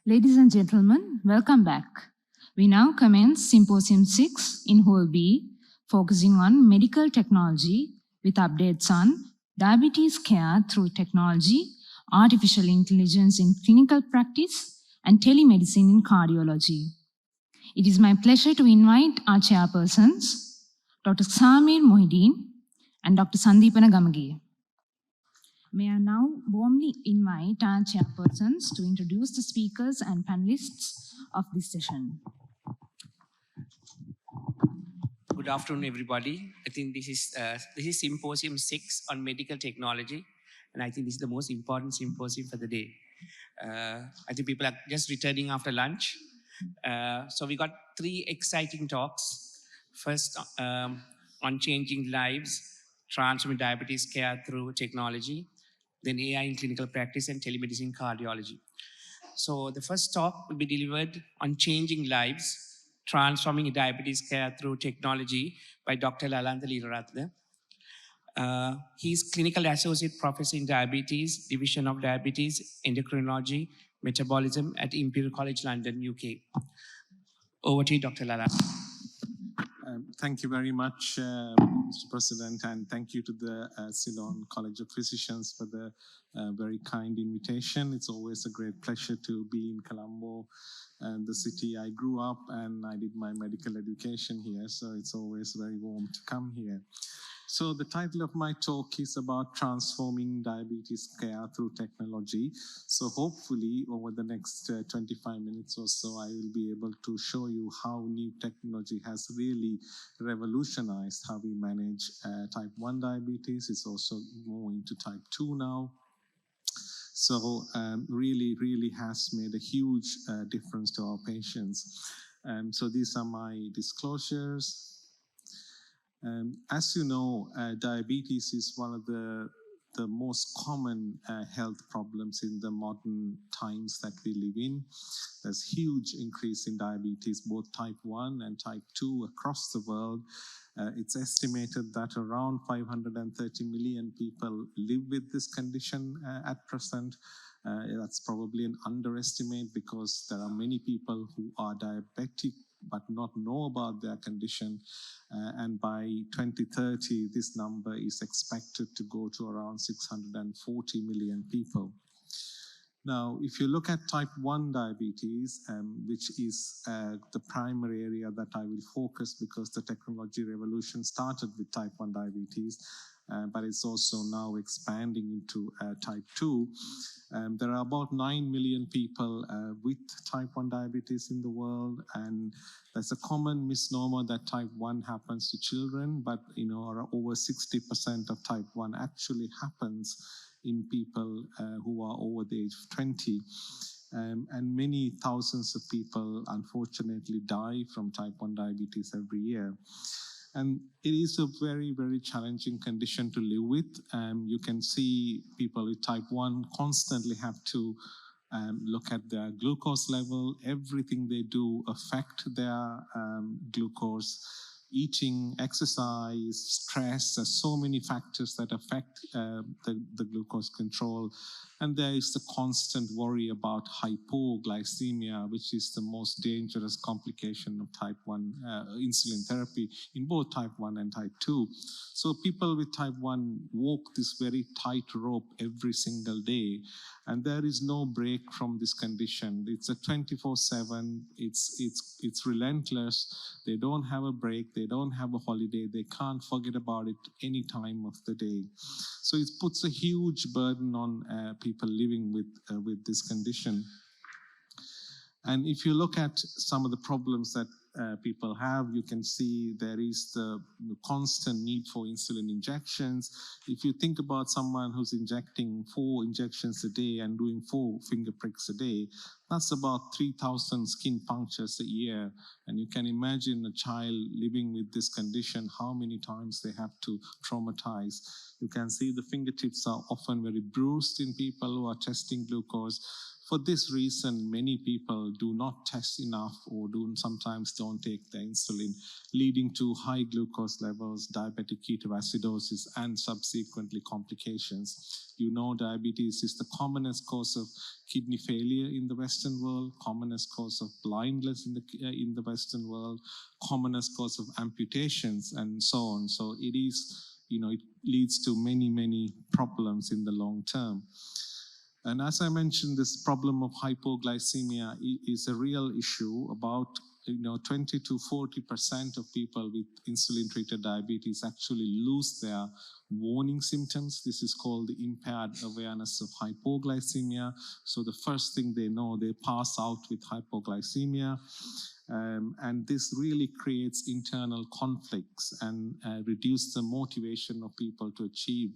Ladies and gentlemen, welcome back. We now commence Symposium 6 in Whole B, focusing on medical technology with updates on diabetes care through technology, artificial intelligence in clinical practice, and telemedicine in cardiology. It is my pleasure to invite our chairpersons, Dr. Samir Mohideen and Dr. Sandeepana Gamage. May I now warmly invite our chairpersons to introduce the speakers and panelists of this session. Good afternoon, everybody. I think this is Symposium 6 on medical technology, and I think this is the most important symposium for the day. I think people are just returning after lunch. So we got 3 exciting talks. First, on changing lives, transforming diabetes care through technology, then AI in clinical practice, and telemedicine cardiology. So the first talk will be delivered on changing lives, transforming diabetes care through technology by Dr. Lalantha Leelarathne. He's Clinical Associate Professor in Diabetes, Division of Diabetes, Endocrinology, Metabolism at Imperial College London, UK. Over to you, Dr. Lalantha. Thank you very much, Mr. President, and thank you to the Ceylon College of Physicians for the very kind invitation. It's always a great pleasure to be in Colombo, the city I grew up, and I did my medical education here, so it's always very warm to come here. So the title of my talk is about transforming diabetes care through technology. So hopefully over the next 25 minutes or so, I will be able to show you how new technology has really revolutionized how we manage type 1 diabetes. It's also moving to type 2 now. So really has made a huge difference to our patients. So these are my disclosures. As you know, diabetes is one of the most common health problems in the modern times that we live in. There's huge increase in diabetes, both type 1 and type 2 across the world. It's estimated that around 530 million people live with this condition at present. That's probably an underestimate because there are many people who are diabetic but not know about their condition. And by 2030, this number is expected to go to around 640 million people. Now, if you look at type 1 diabetes, which is the primary area that I will focus because the technology revolution started with type 1 diabetes, but it's also now expanding into type 2. There are about 9 million people with type 1 diabetes in the world, and there's a common misnomer that type 1 happens to children, but over 60% of type 1 actually happens in people who are over the age of 20. And many thousands of people unfortunately die from type 1 diabetes every year. And it is a very, very challenging condition to live with. You can see people with type 1 constantly have to look at their glucose level. Everything they do affect their glucose. Eating, exercise, stress, there's so many factors that affect the glucose control. And there is the constant worry about hypoglycemia, which is the most dangerous complication of type 1 insulin therapy in both type 1 and type 2. So people with type 1 walk this very tight rope every single day. And there is no break from this condition. It's a 24/7, it's relentless. They don't have a break, they don't have a holiday, they can't forget about it any time of the day. So it puts a huge burden on people living with this condition. And if you look at some of the problems that people have, you can see there is the constant need for insulin injections. If you think about someone who's injecting 4 injections a day and doing 4 finger pricks a day, that's about 3,000 skin punctures a year. And you can imagine a child living with this condition, how many times they have to traumatize. You can see the fingertips are often very bruised in people who are testing glucose. For this reason, many people do not test enough or sometimes don't take the insulin, leading to high glucose levels, diabetic ketoacidosis, and subsequently complications. You know, diabetes is the commonest cause of kidney failure in the Western world, commonest cause of blindness in the Western world, commonest cause of amputations, and so on. So it is, it leads to many, many problems in the long term. And as I mentioned, this problem of hypoglycemia is a real issue. About 20 to 40% of people with insulin-treated diabetes actually lose their warning symptoms. This is called the impaired awareness of hypoglycemia. So the first thing they know, they pass out with hypoglycemia. And this really creates internal conflicts and reduces the motivation of people to achieve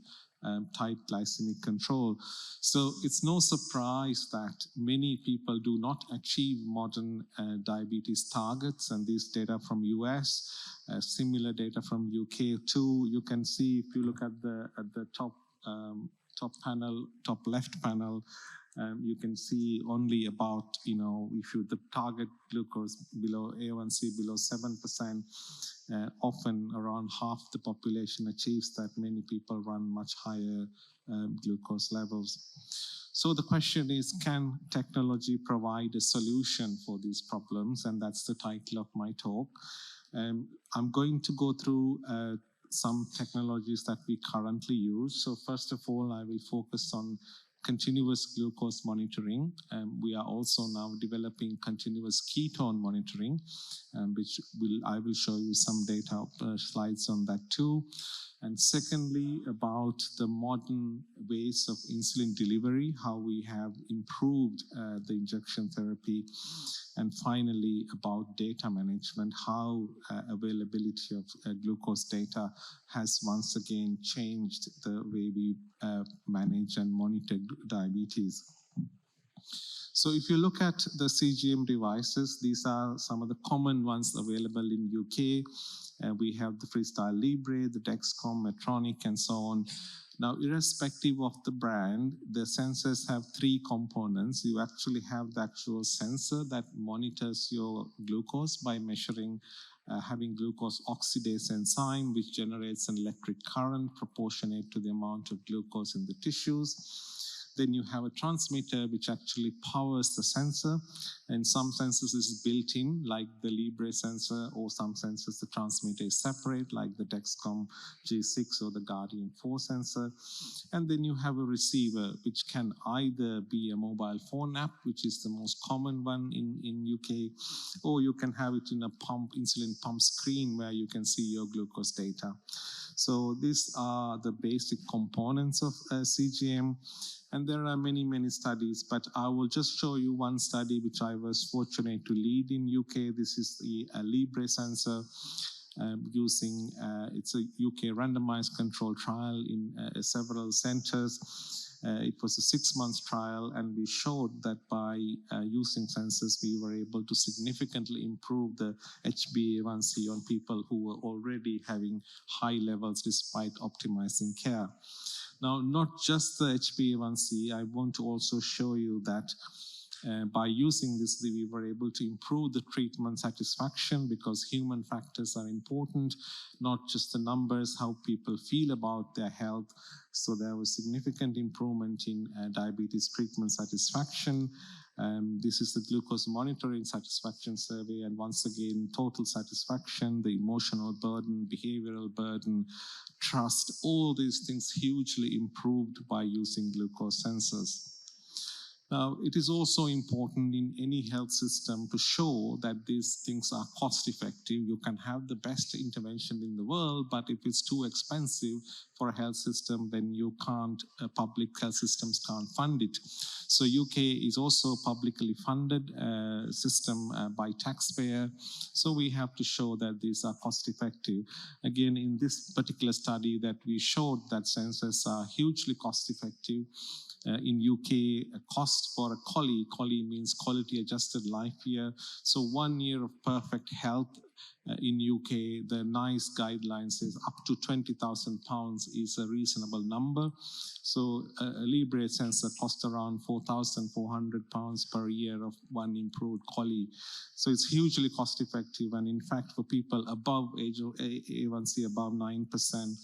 tight glycemic control. So it's no surprise that many people do not achieve modern diabetes targets, and these data from US, similar data from UK too. You can see if you look at the top left panel, you can see only about, if you the target glucose below A1C below 7%, often around half the population achieves that. Many people run much higher glucose levels. So the question is, can technology provide a solution for these problems? And that's the title of my talk. I'm going to go through some technologies that we currently use. So first of all, I will focus on continuous glucose monitoring. We are also now developing continuous ketone monitoring, which I will show you some data slides on that too. And secondly, about the modern ways of insulin delivery, how we have improved the injection therapy. And finally, about data management, how availability of glucose data has once again changed the way we manage and monitor diabetes. So if you look at the CGM devices, these are some of the common ones available in UK. We have the Freestyle Libre, the Dexcom, Medtronic, and so on. Now, irrespective of the brand, the sensors have three components. You actually have the actual sensor that monitors your glucose by measuring, having glucose oxidase enzyme, which generates an electric current proportionate to the amount of glucose in the tissues. Then you have a transmitter which actually powers the sensor, and some sensors is built in, like the Libre sensor, or some sensors the transmitter is separate, like the Dexcom G6 or the Guardian 4 sensor. And then you have a receiver, which can either be a mobile phone app, which is the most common one in UK, or you can have it in a insulin pump screen where you can see your glucose data. So these are the basic components of CGM. And there are many, many studies, but I will just show you one study which I was fortunate to lead in UK. This is the Libre sensor using, it's a UK randomized controlled trial in several centers. It was a 6-month trial, and we showed that by using sensors, we were able to significantly improve the HbA1c on people who were already having high levels despite optimizing care. Now, not just the HbA1c, I want to also show you that by using this, we were able to improve the treatment satisfaction, because human factors are important, not just the numbers, how people feel about their health. So there was significant improvement in diabetes treatment satisfaction. This is the glucose monitoring satisfaction survey, and once again, total satisfaction, the emotional burden, behavioral burden, trust, all these things hugely improved by using glucose sensors. Now, it is also important in any health system to show that these things are cost effective. You can have the best intervention in the world, but if it's too expensive for a health system, then you can't, public health systems can't fund it. So UK is also a publicly funded system by taxpayer. So we have to show that these are cost effective. Again, in this particular study that we showed that sensors are hugely cost effective. In UK, a cost for a collie means quality adjusted life year. So 1 year of perfect health in UK, the NICE guidelines says up to £20,000 is a reasonable number. So a Libre sensor costs around £4,400 per year of one improved collie. So it's hugely cost effective. And in fact, for people above age of A1C above 9%,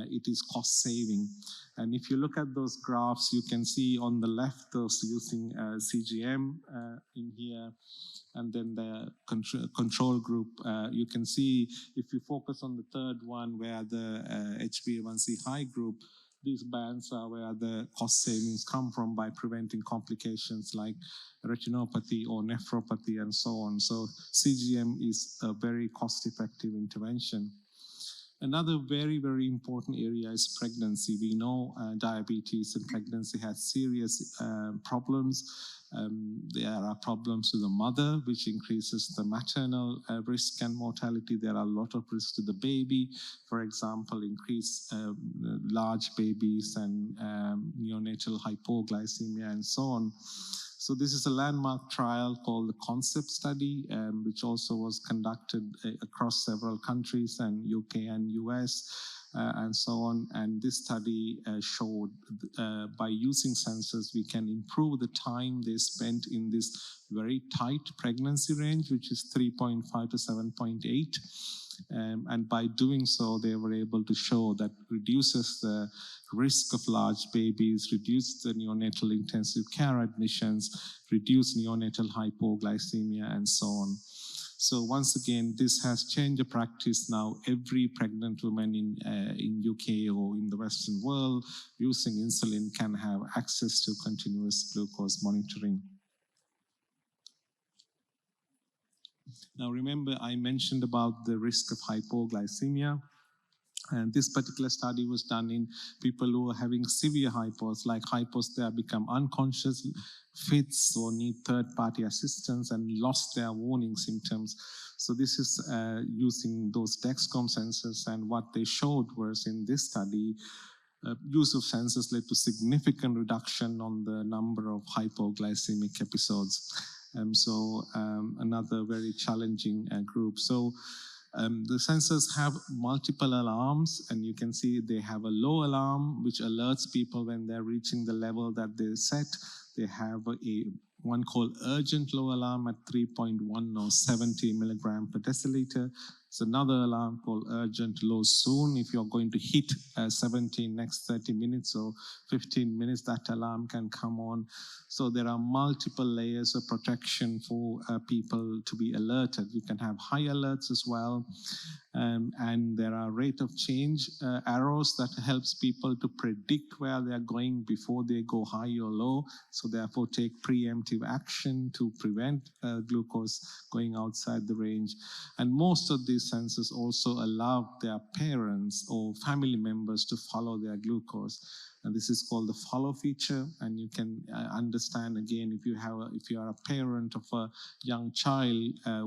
it is cost saving. And if you look at those graphs, you can see on the left those using CGM in here, and then the control group. You can see if you focus on the third one where the HbA1c high group, these bands are where the cost savings come from by preventing complications like retinopathy or nephropathy and so on. So CGM is a very cost-effective intervention. Another very, very important area is pregnancy. We know diabetes and pregnancy has serious problems. There are problems to the mother, which increases the maternal risk and mortality. There are a lot of risks to the baby. For example, increased large babies and neonatal hypoglycemia and so on. So this is a landmark trial called the CONCEPT study, which also was conducted across several countries and UK and US and so on. And this study showed by using sensors, we can improve the time they spent in this very tight pregnancy range, which is 3.5 to 7.8. And by doing so, they were able to show that reduces the risk of large babies, reduce the neonatal intensive care admissions, reduce neonatal hypoglycemia, and so on. So once again, this has changed the practice now. Every pregnant woman in UK or in the Western world using insulin can have access to continuous glucose monitoring. Now remember, I mentioned about the risk of hypoglycemia. And this particular study was done in people who are having severe hypos, like hypos that become unconscious, fits, or need third-party assistance and lost their warning symptoms. So this is using those Dexcom sensors, and what they showed was in this study, use of sensors led to significant reduction on the number of hypoglycemic episodes. Another very challenging group. So the sensors have multiple alarms, and you can see they have a low alarm which alerts people when they're reaching the level that they set. They have one called urgent low alarm at 3.1 or 70 milligram per deciliter. There's another alarm called urgent low soon. If you're going to hit 70 next 30 minutes or 15 minutes, that alarm can come on. So there are multiple layers of protection for people to be alerted. You can have high alerts as well. And there are rate of change arrows that helps people to predict where they're going before they go high or low. So therefore take preemptive action to prevent glucose going outside the range. And most of these sensors also allow their parents or family members to follow their glucose. And this is called the follow feature. And you can understand again, if you are a parent of a young child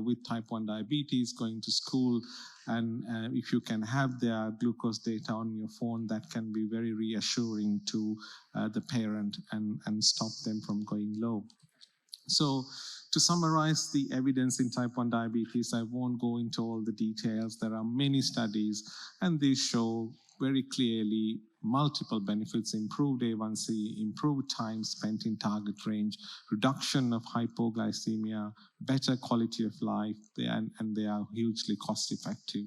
with type 1 diabetes going to school, and if you can have their glucose data on your phone, that can be very reassuring to the parent and stop them from going low. So to summarize the evidence in type 1 diabetes, I won't go into all the details. There are many studies, and they show very clearly multiple benefits: improved A1C, improved time spent in target range, reduction of hypoglycemia, better quality of life, and they are hugely cost effective.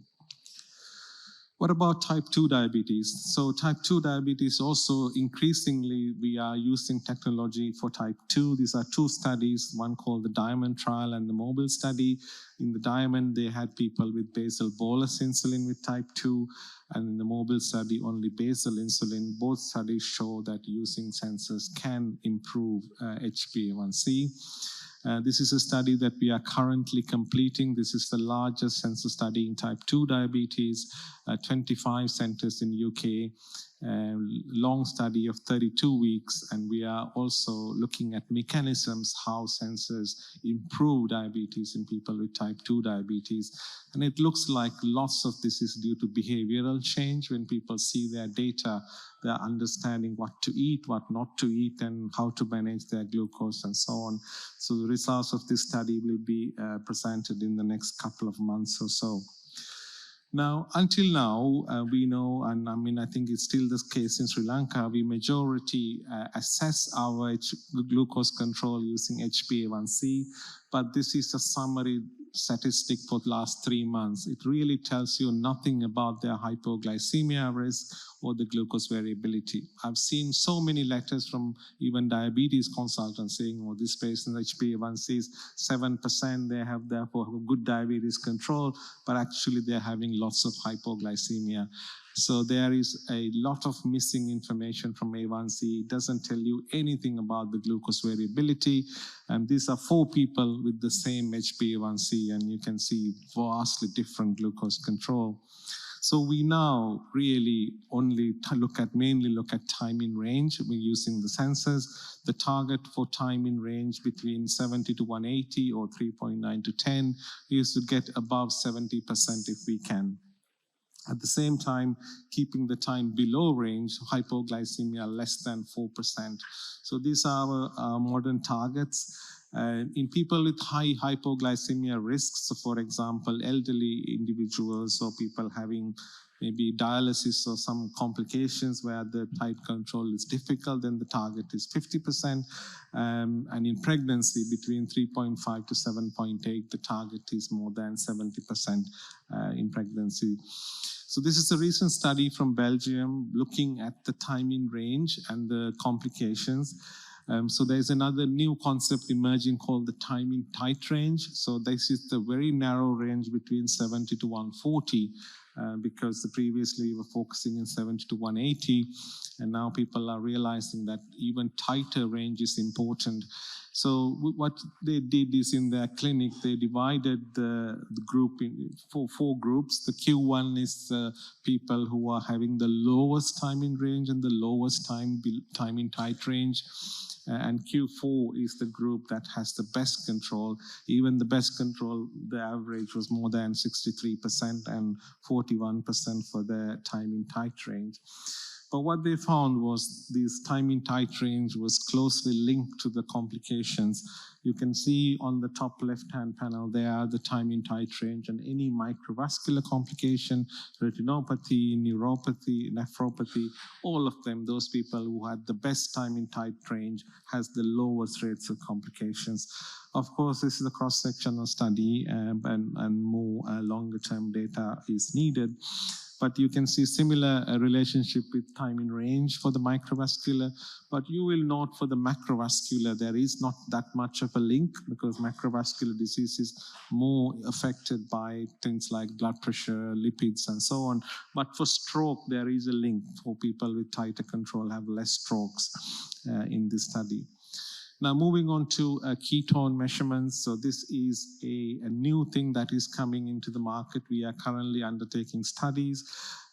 What about type 2 diabetes? So type 2 diabetes also increasingly we are using technology for type 2. These are two studies, one called the Diamond trial and the Mobile study. In the Diamond, they had people with basal bolus insulin with type 2, and in the Mobile study, only basal insulin. Both studies show that using sensors can improve HbA1c. This is a study that we are currently completing. This is the largest sensor study in type 2 diabetes, 25 centers in UK. long study of 32 weeks, and we are also looking at mechanisms, how sensors improve diabetes in people with type 2 diabetes. And it looks like lots of this is due to behavioral change. When people see their data, they're understanding what to eat, what not to eat, and how to manage their glucose and so on. So the results of this study will be presented in the next couple of months or so. Now, until now, we know, and I think it's still the case in Sri Lanka, we majority assess our glucose control using HbA1c, but this is a summary statistic for the last 3 months. It really tells you nothing about their hypoglycemia risk or the glucose variability. I've seen so many letters from even diabetes consultants saying, oh, this patient's HbA1c is 7%, they have therefore good diabetes control, but actually they're having lots of hypoglycemia. So there is a lot of missing information from A1C. It doesn't tell you anything about the glucose variability. And these are 4 people with the same HbA1c, and you can see vastly different glucose control. So we now really only mainly look at time in range. We're using the sensors. The target for time in range between 70 to 180 or 3.9 to 10 is to get above 70% if we can. At the same time, keeping the time below range, hypoglycemia less than 4%. So these are our modern targets. In people with high hypoglycemia risks, so for example, elderly individuals or people having maybe dialysis or some complications where the tight control is difficult, then the target is 50%. And in pregnancy, between 3.5 to 7.8, the target is more than 70% in pregnancy. So this is a recent study from Belgium looking at the time in range and the complications. So there's another new concept emerging called the time in tight range. So this is the very narrow range between 70 to 140, because previously we were focusing in 70 to 180, and now people are realizing that even tighter range is important. So what they did is in their clinic, they divided the group in four groups. The Q1 is people who are having the lowest time in range and the lowest time in tight range. And Q4 is the group that has the best control. Even the best control, the average was more than 63% and 41% for the time in tight range. But what they found was this time in tight range was closely linked to the complications. You can see on the top left-hand panel there the time in tight range, and any microvascular complication, retinopathy, neuropathy, nephropathy, all of them, those people who had the best time in tight range has the lowest rates of complications. Of course, this is a cross-sectional study, and more longer-term data is needed. But you can see similar relationship with time in range for the microvascular. But you will note for the macrovascular, there is not that much of a link, because macrovascular disease is more affected by things like blood pressure, lipids, and so on. But for stroke, there is a link. For people with tighter control have less strokes in this study. Now, moving on to ketone measurements. So this is a new thing that is coming into the market. We are currently undertaking studies.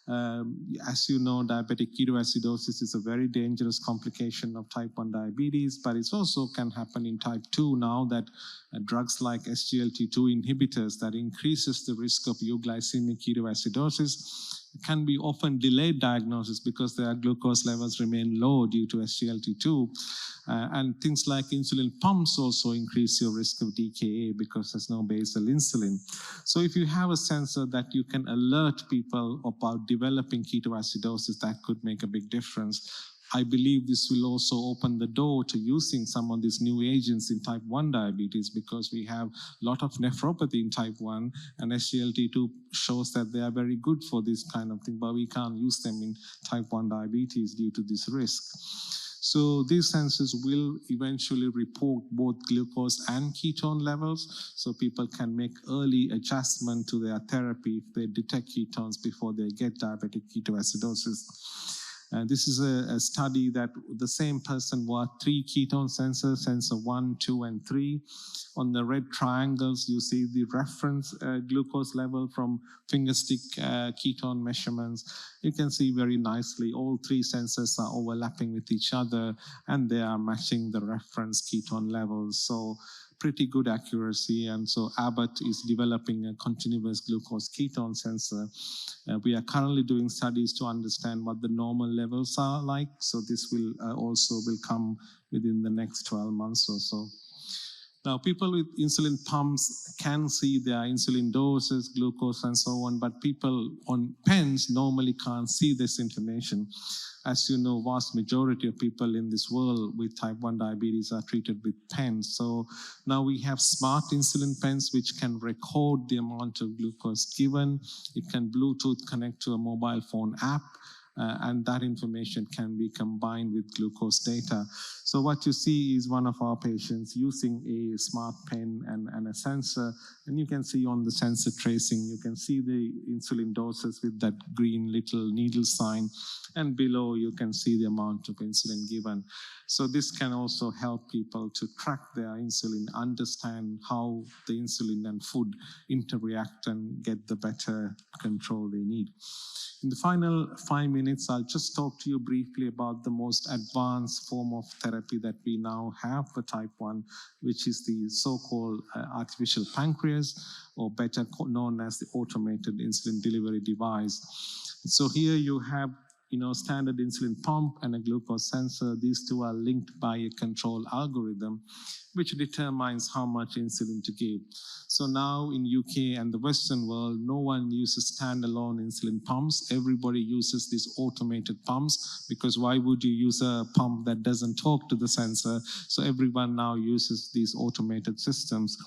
As you know, diabetic ketoacidosis is a very dangerous complication of type 1 diabetes, but it also can happen in type 2 now that drugs like SGLT2 inhibitors that increases the risk of euglycemic ketoacidosis can be often delayed diagnosis because their glucose levels remain low due to SGLT2. And things like insulin pumps also increase your risk of DKA because there's no basal insulin. So if you have a sensor that you can alert people about developing ketoacidosis, that could make a big difference. I believe this will also open the door to using some of these new agents in type 1 diabetes, because we have a lot of nephropathy in type 1, and SGLT2 shows that they are very good for this kind of thing, but we can't use them in type 1 diabetes due to this risk. So these sensors will eventually report both glucose and ketone levels, so people can make early adjustment to their therapy if they detect ketones before they get diabetic ketoacidosis. This is a study that the same person wore 3 ketone sensors, sensor 1, 2, and 3. On the red triangles, you see the reference glucose level from fingerstick ketone measurements. You can see very nicely all 3 sensors are overlapping with each other, and they are matching the reference ketone levels. So pretty good accuracy. And so Abbott is developing a continuous glucose ketone sensor. We are currently doing studies to understand what the normal levels are like. So this will also come within the next 12 months or so. Now, people with insulin pumps can see their insulin doses, glucose, and so on, but people on pens normally can't see this information. As you know, vast majority of people in this world with type 1 diabetes are treated with pens. So now we have smart insulin pens which can record the amount of glucose given. It can Bluetooth connect to a mobile phone app. And that information can be combined with glucose data. So what you see is one of our patients using a smart pen and a sensor, and you can see on the sensor tracing, you can see the insulin doses with that green little needle sign, and below you can see the amount of insulin given. So this can also help people to track their insulin, understand how the insulin and food interact and get the better control they need. In the final 5 minutes, I'll just talk to you briefly about the most advanced form of therapy that we now have for type 1, which is the so-called artificial pancreas, or better known as the automated insulin delivery device. So here you have standard insulin pump and a glucose sensor. These two are linked by a control algorithm, which determines how much insulin to give. So now in UK and the Western world, no one uses standalone insulin pumps. Everybody uses these automated pumps, because why would you use a pump that doesn't talk to the sensor? So everyone now uses these automated systems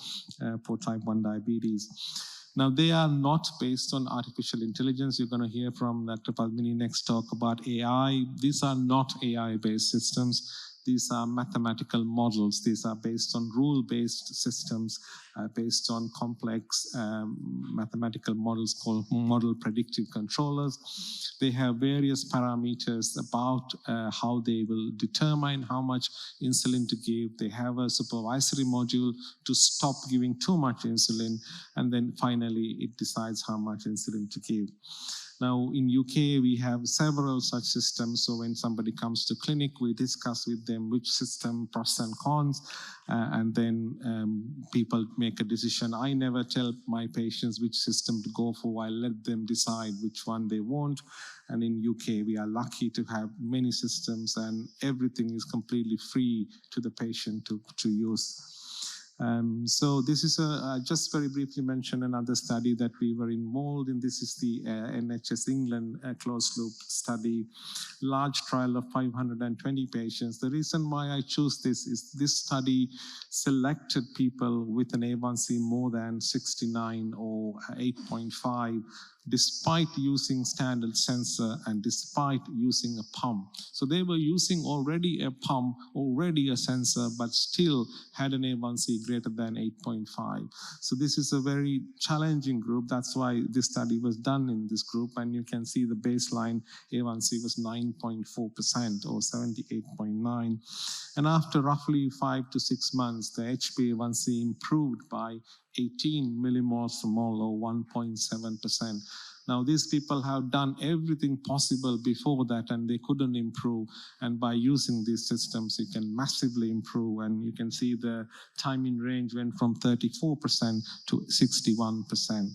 for type 1 diabetes. Now, they are not based on artificial intelligence. You're going to hear from Dr. Padmini next talk about AI. These are not AI-based systems. These are mathematical models. These are based on rule-based systems, based on complex mathematical models called model predictive controllers. They have various parameters about how they will determine how much insulin to give. They have a supervisory module to stop giving too much insulin, and then finally it decides how much insulin to give. Now, in UK, we have several such systems. So when somebody comes to clinic, we discuss with them which system, pros and cons, and then people make a decision. I never tell my patients which system to go for. I let them decide which one they want. And in UK, we are lucky to have many systems, and everything is completely free to the patient to use. So this is just very briefly mention another study that we were involved in. This is the NHS England closed loop study, large trial of 520 patients. The reason why I chose this is this study selected people with an A1C more than 69 or 8.5, despite using standard sensor and despite using a pump. So they were using already a pump, already a sensor, but still had an A1C greater than 8.5. So this is a very challenging group. That's why this study was done in this group. And you can see the baseline A1C was 9.4% or 78.9. And after roughly 5 to 6 months, the HbA1c improved by 18 millimoles per mole or 1.7%. Now, these people have done everything possible before that and they couldn't improve. And by using these systems, you can massively improve. And you can see the time in range went from 34% to 61%.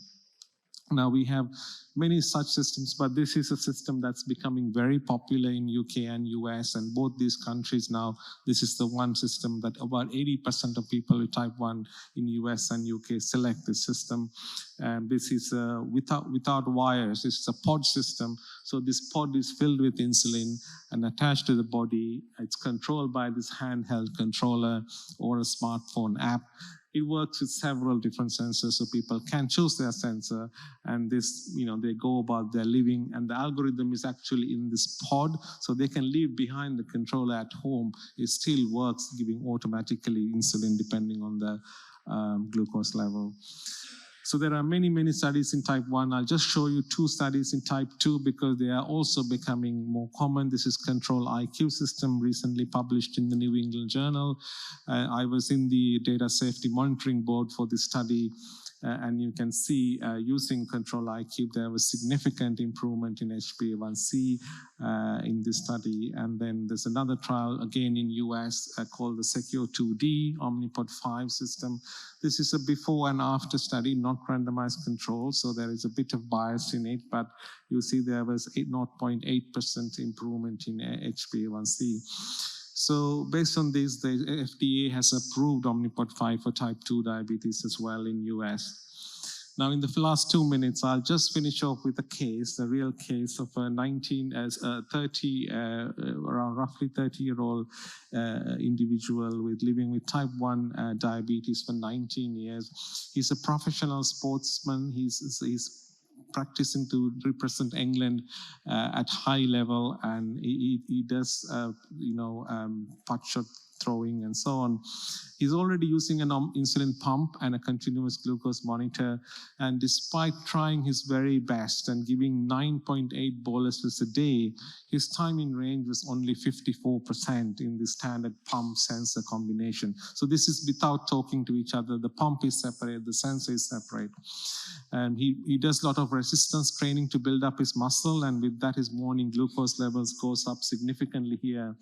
Now, we have many such systems, but this is a system that's becoming very popular in UK and US, and both these countries now, this is the one system that about 80% of people with type 1 in US and UK select this system. And this is without wires. It's a pod system. So this pod is filled with insulin and attached to the body. It's controlled by this handheld controller or a smartphone app. It works with several different sensors, so people can choose their sensor, and this, they go about their living, and the algorithm is actually in this pod, so they can leave behind the controller at home. It still works, giving automatically insulin depending on the glucose level. So there are many, many studies in type 1. I'll just show you 2 studies in type 2 because they are also becoming more common. This is Control IQ system, recently published in the New England Journal. I was in the Data Safety Monitoring Board for this study. And you can see using Control IQ, there was significant improvement in HbA1c in this study. And then there's another trial, again in US, called the Secure 2D Omnipod 5 system. This is a before and after study, not randomized control, so there is a bit of bias in it, but you see there was 0.8% improvement in HbA1c. So based on this, the FDA has approved Omnipod 5 for type 2 diabetes as well in US. Now, in the last 2 minutes, I'll just finish off with a case, a real case of a roughly 30-year-old individual living with type 1 diabetes for 19 years. He's a professional sportsman. He's practicing to represent England at high level, and he does, putt shot throwing and so on. He's already using an insulin pump and a continuous glucose monitor, and despite trying his very best and giving 9.8 boluses a day, his time in range was only 54% in the standard pump sensor combination. So this is without talking to each other. The pump is separate, the sensor is separate. And he does a lot of resistance training to build up his muscle, and with that his morning glucose levels goes up significantly here.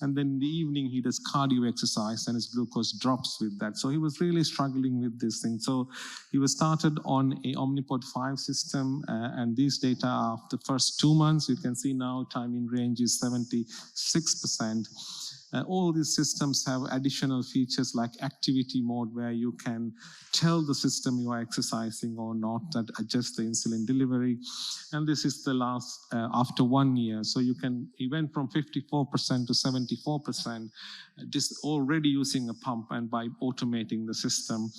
And then in the evening he does cardio exercise and his glucose drops with that. So he was really struggling with this thing. So he was started on a Omnipod 5 system, and these data after the first 2 months, you can see now time in range is 76%. All these systems have additional features like activity mode, where you can tell the system you are exercising or not, that adjust the insulin delivery. And this is the last, after 1 year. So he went from 54% to 74%, just already using a pump and by automating the system.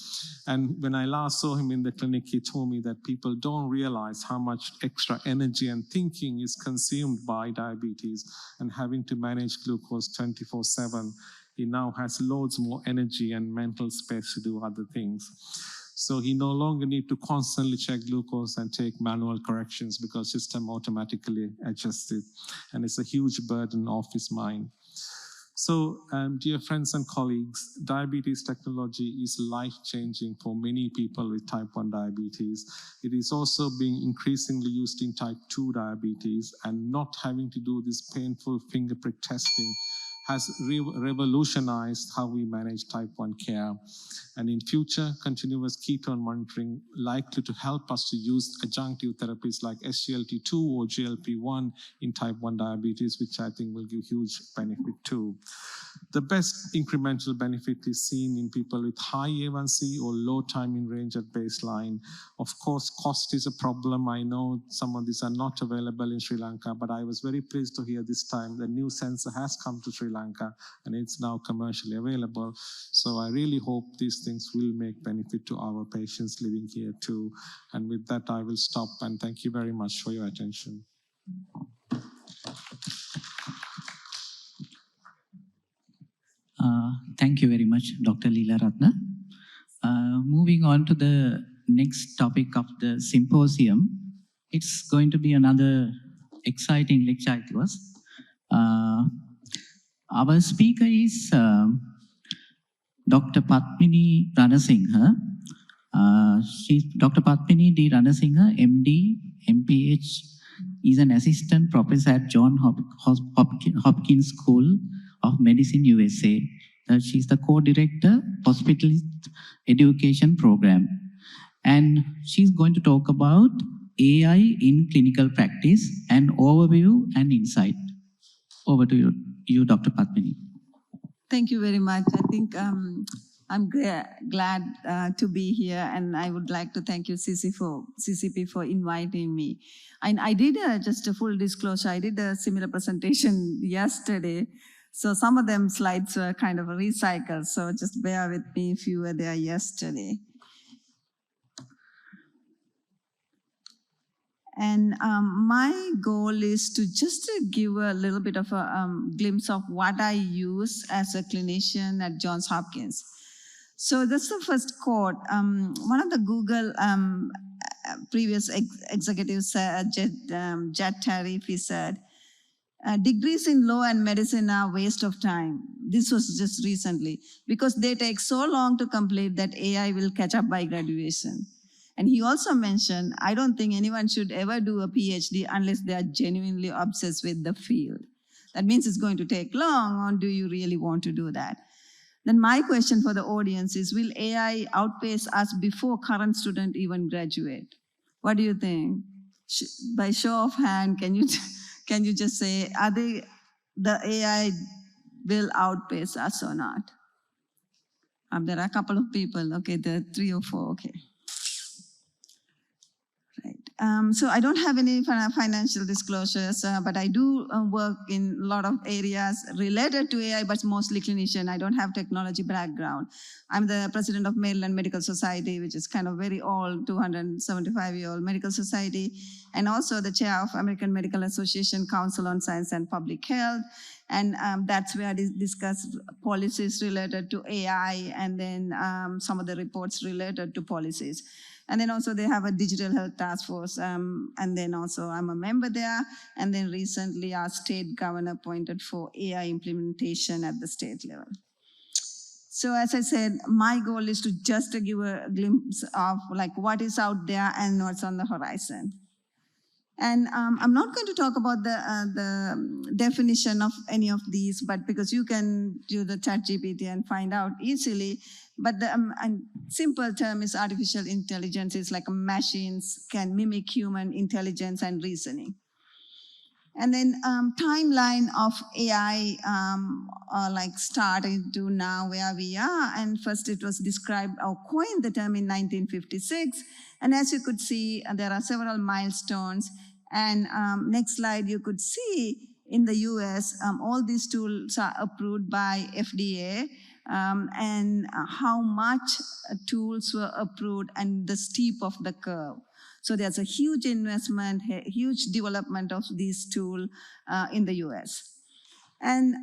And when I last saw him in the clinic, he told me that people don't realize how much extra energy and thinking is consumed by diabetes and having to manage glucose 24/7. He now has loads more energy and mental space to do other things. So he no longer need to constantly check glucose and take manual corrections because system automatically adjusts it. And it's a huge burden off his mind. So, dear friends and colleagues, diabetes technology is life-changing for many people with type 1 diabetes. It is also being increasingly used in type 2 diabetes, and not having to do this painful finger prick testing has revolutionized how we manage type 1 care. And in future, continuous ketone monitoring likely to help us to use adjunctive therapies like SGLT2 or GLP-1 in type 1 diabetes, which I think will give huge benefit too. The best incremental benefit is seen in people with high A1C or low time in range at baseline. Of course, cost is a problem. I know some of these are not available in Sri Lanka, but I was very pleased to hear this time the new sensor has come to Sri Lanka and it's now commercially available. So I really hope these things will make benefit to our patients living here too. And with that, I will stop and thank you very much for your attention. Thank you very much, Dr. Leelarathne. Moving on to the next topic of the symposium, it's going to be another exciting lecture to us. Our speaker is Dr. Padmini Ranasinghe. She's Dr. Padmini D. Ranasinghe, MD, MPH, is an assistant professor at Johns Hopkins School of Medicine, USA. She's the co-director, Hospitalist Education Program. And she's going to talk about AI in clinical practice, an overview and insight. Over to you, Dr. Padmini. Thank you very much. I think I'm glad to be here, and I would like to thank you, CCP, for inviting me. And I did, just a full disclosure, I did a similar presentation yesterday. So some of them slides were kind of recycled, so just bear with me if you were there yesterday. And my goal is to just give a little bit of a glimpse of what I use as a clinician at Johns Hopkins. So that's the first quote. One of the Google previous executives, Jed Tariff, he said, degrees in law and medicine are waste of time. This was just recently, because they take so long to complete that AI will catch up by graduation. And he also mentioned, I don't think anyone should ever do a PhD unless they are genuinely obsessed with the field. That means it's going to take long, or do you really want to do that? Then my question for the audience is, will AI outpace us before current students even graduate? What do you think? By show of hand, can you just say, the AI will outpace us or not? There are a couple of people. Okay, there are 3 or 4. Okay. So I don't have any financial disclosures, but I do work in a lot of areas related to AI, but mostly clinician. I don't have technology background. I'm the president of Maryland Medical Society, which is kind of very old, 275-year-old medical society, and also the chair of American Medical Association Council on Science and Public Health. And that's where I discuss policies related to AI, and then some of the reports related to policies. And then also they have a digital health task force. And then also I'm a member there. And then recently our state governor appointed for AI implementation at the state level. So as I said, my goal is to just give a glimpse of like what is out there and what's on the horizon. And I'm not going to talk about the definition of any of these, but because you can do the ChatGPT and find out easily. But the simple term is artificial intelligence. It's like machines can mimic human intelligence and reasoning. And then timeline of AI, like starting to now where we are. And first it was described or coined the term in 1956. And as you could see, there are several milestones. And next slide, you could see in the US, all these tools are approved by FDA. And how much tools were approved and the steep of the curve. So there's a huge investment, huge development of these tools in the US. And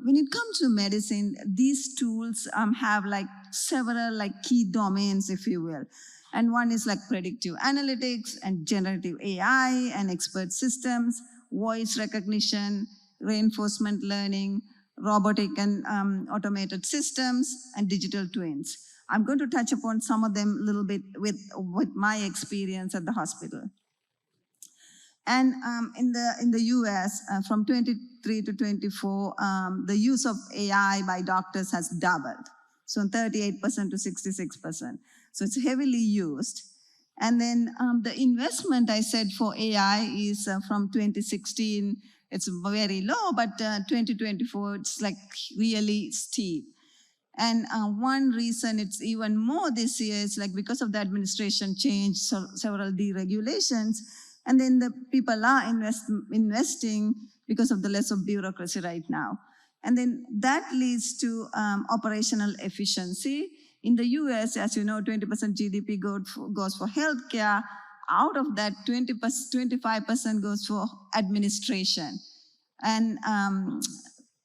when it comes to medicine, these tools have like several like key domains, if you will. And one is like predictive analytics and generative AI and expert systems, voice recognition, reinforcement learning, robotic and automated systems, and digital twins. I'm going to touch upon some of them a little bit with my experience at the hospital. And in the US, from 23 to 24, the use of AI by doctors has doubled. So 38% to 66%. So it's heavily used. And then the investment I said for AI is from 2016, it's very low, but 2024, it's like really steep. And one reason it's even more this year is like because of the administration change, several deregulations, and then the people are investing because of the less of bureaucracy right now. And then that leads to operational efficiency. In the US, as you know, 20% GDP goes for healthcare. Out of that, 25% goes for administration. And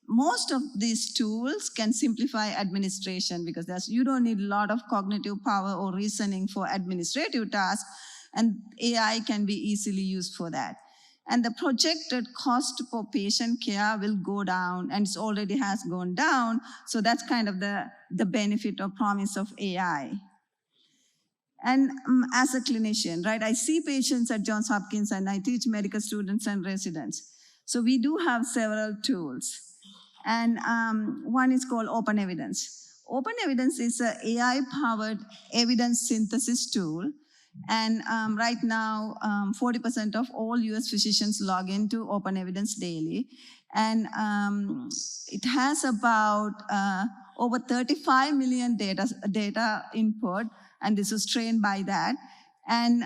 most of these tools can simplify administration because you don't need a lot of cognitive power or reasoning for administrative tasks, and AI can be easily used for that. And the projected cost per patient care will go down, and it already has gone down. So that's kind of the benefit or promise of AI. And as a clinician, right, I see patients at Johns Hopkins and I teach medical students and residents. So we do have several tools. And one is called Open Evidence. Open Evidence is an AI-powered evidence synthesis tool. And right now, 40% of all US physicians log into Open Evidence daily. And it has about over 35 million data input, and this is trained by that. And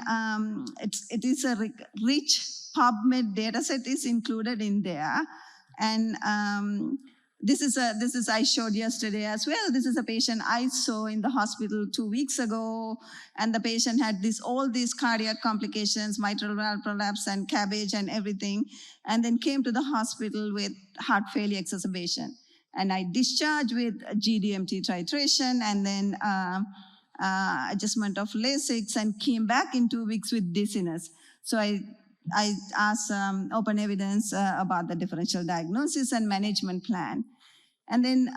it is a rich PubMed data set is included in there. And this is I showed yesterday as well. This is a patient I saw in the hospital 2 weeks ago, and the patient had all these cardiac complications, mitral valve prolapse and CABG and everything, and then came to the hospital with heart failure exacerbation. And I discharged with GDMT titration and then adjustment of Lasix, and came back in 2 weeks with dizziness. So I asked open evidence about the differential diagnosis and management plan. And then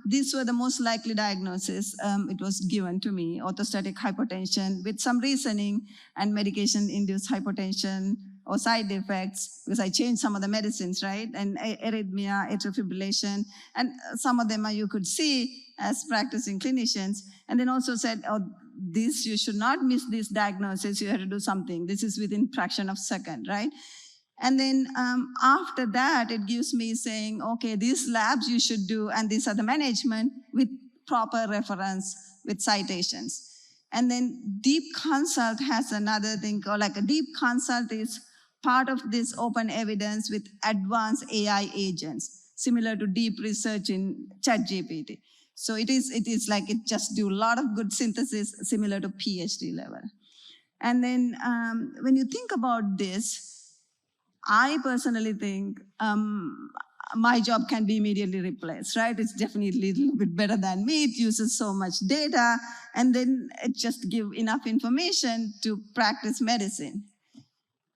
these were the most likely diagnosis. It was given to me, orthostatic hypotension with some reasoning and medication-induced hypotension or side effects, because I changed some of the medicines, right? And arrhythmia, atrial fibrillation, and some of them you could see as practicing clinicians. And then also said, oh, this, you should not miss this diagnosis, you have to do something. This is within fraction of second, right? And then after that, it gives me saying, okay, these labs you should do, and these are the management with proper reference, with citations. And then deep consult has another thing called, like a deep consult is part of this open evidence with advanced AI agents, similar to deep research in ChatGPT. So it is like it just do a lot of good synthesis, similar to PhD level. And then when you think about this, I personally think my job can be immediately replaced, right? It's definitely a little bit better than me. It uses so much data, and then it just gives enough information to practice medicine.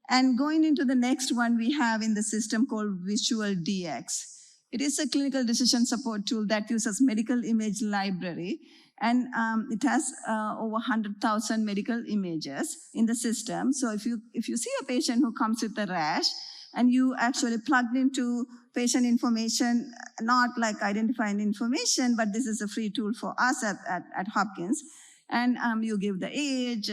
And going into the next one, we have in the system called Visual DX. It is a clinical decision support tool that uses medical image library, and it has over 100,000 medical images in the system. So if you see a patient who comes with a rash, and you actually plugged into patient information, not like identifying information, but this is a free tool for us at Hopkins. And you give the age,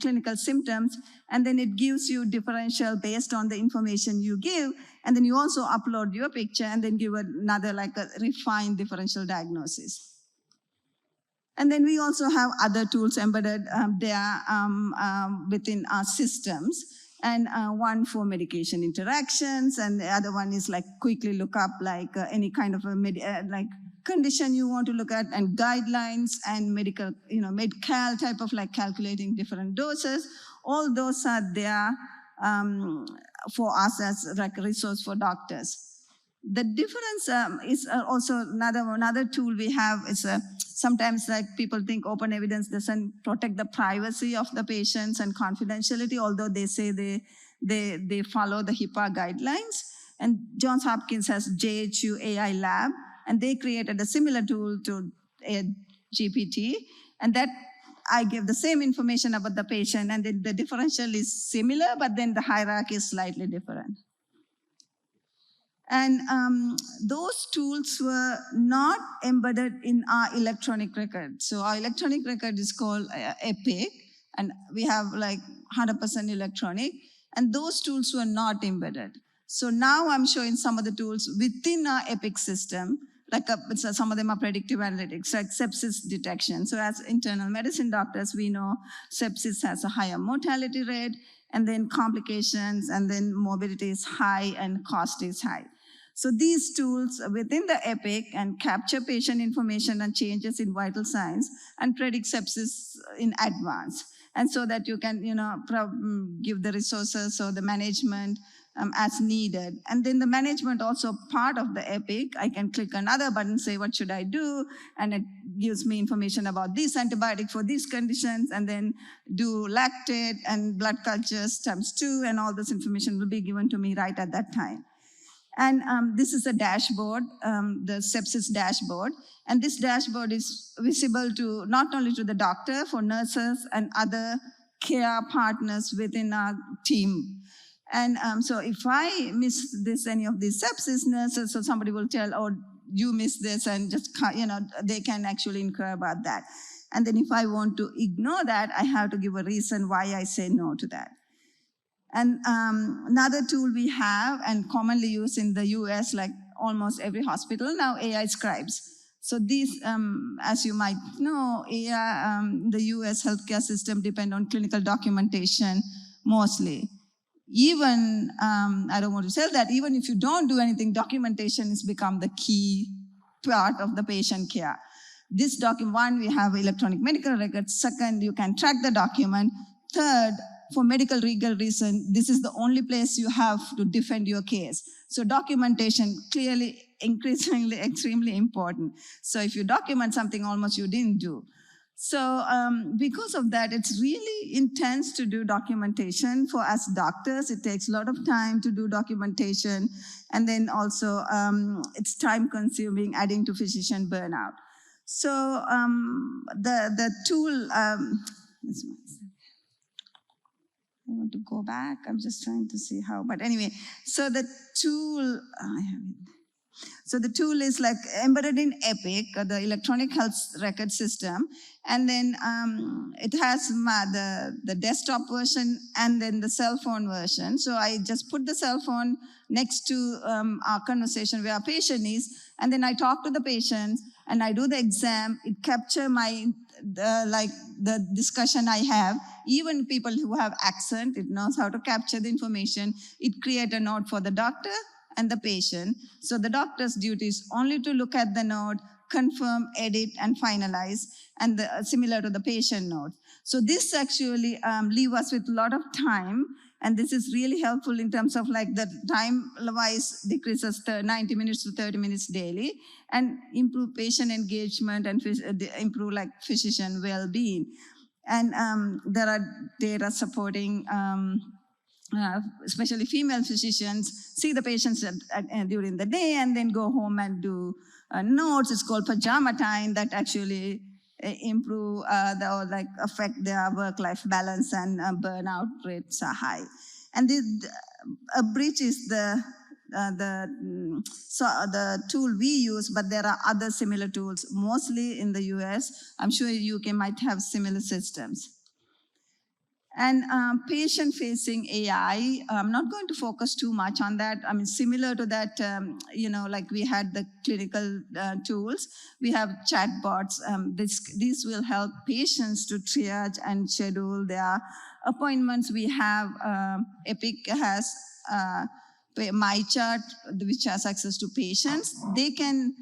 clinical symptoms, and then it gives you differential based on the information you give. And then you also upload your picture and then give another, like a refined differential diagnosis. And then we also have other tools embedded there within our systems. And one for medication interactions, and the other one is like quickly look up like any kind of a like condition you want to look at, and guidelines and medical, med-cal type of like calculating different doses. All those are there for us as like a resource for doctors. The difference is also another tool we have is sometimes like people think open evidence doesn't protect the privacy of the patients and confidentiality, although they say they follow the HIPAA guidelines. And Johns Hopkins has JHU AI Lab, and they created a similar tool to GPT, and that I give the same information about the patient, and the differential is similar, but then the hierarchy is slightly different. And those tools were not embedded in our electronic record. So our electronic record is called EPIC, and we have like 100% electronic, and those tools were not embedded. So now I'm showing some of the tools within our EPIC system, like some of them are predictive analytics, like sepsis detection. So as internal medicine doctors, we know sepsis has a higher mortality rate, and then complications, and then morbidity is high, and cost is high. So these tools within the EPIC and capture patient information and changes in vital signs and predict sepsis in advance. And so that you can, give the resources or the management as needed. And then the management also part of the EPIC. I can click another button, say, what should I do? And it gives me information about this antibiotic for these conditions, and then do lactate and blood cultures ×2, and all this information will be given to me right at that time. And this is a dashboard, the sepsis dashboard. And this dashboard is visible to not only to the doctor, for nurses and other care partners within our team. And so if I miss any of these sepsis, nurses or somebody will tell, oh, you missed this, and just, they can actually inquire about that. And then if I want to ignore that, I have to give a reason why I say no to that. And another tool we have and commonly used in the US, like almost every hospital now, AI scribes. So these, as you might know, AI, the US healthcare system depend on clinical documentation mostly. Even, I don't want to say that, even if you don't do anything, documentation has become the key part of the patient care. This document, one, we have electronic medical records. Second, you can track the document. Third, for medical legal reason, this is the only place you have to defend your case. So documentation clearly, increasingly, extremely important. So if you document something almost you didn't do. So because of that, it's really intense to do documentation for us doctors. It takes a lot of time to do documentation. And then also it's time consuming, adding to physician burnout. So the tool, I want to go back. I'm just trying to see how, but anyway, so the tool, so the tool is like embedded in Epic, the electronic health record system. And then it has the desktop version and then the cell phone version. So I just put the cell phone next to our conversation where our patient is. And then I talk to the patient and I do the exam. It captures the discussion I have. Even people who have accent, it knows how to capture the information. It creates a note for the doctor and the patient. So the doctor's duty is only to look at the note, confirm, edit, and finalize, and similar to the patient note. So this actually leaves us with a lot of time, and this is really helpful in terms of like the time-wise decreases 90 minutes to 30 minutes daily, and improve patient engagement and improve like physician well-being. And there are data supporting especially female physicians see the patients during the day and then go home and do notes. It's called pajama time that actually improve affect their work-life balance, and burnout rates are high. And a bridge is the tool we use, but there are other similar tools, mostly in the US. I'm sure UK might have similar systems. And patient-facing AI, I'm not going to focus too much on that. I mean, similar to that, like we had the clinical tools, we have chatbots. These will help patients to triage and schedule their appointments. We have, Epic has MyChart, which has access to patients. They can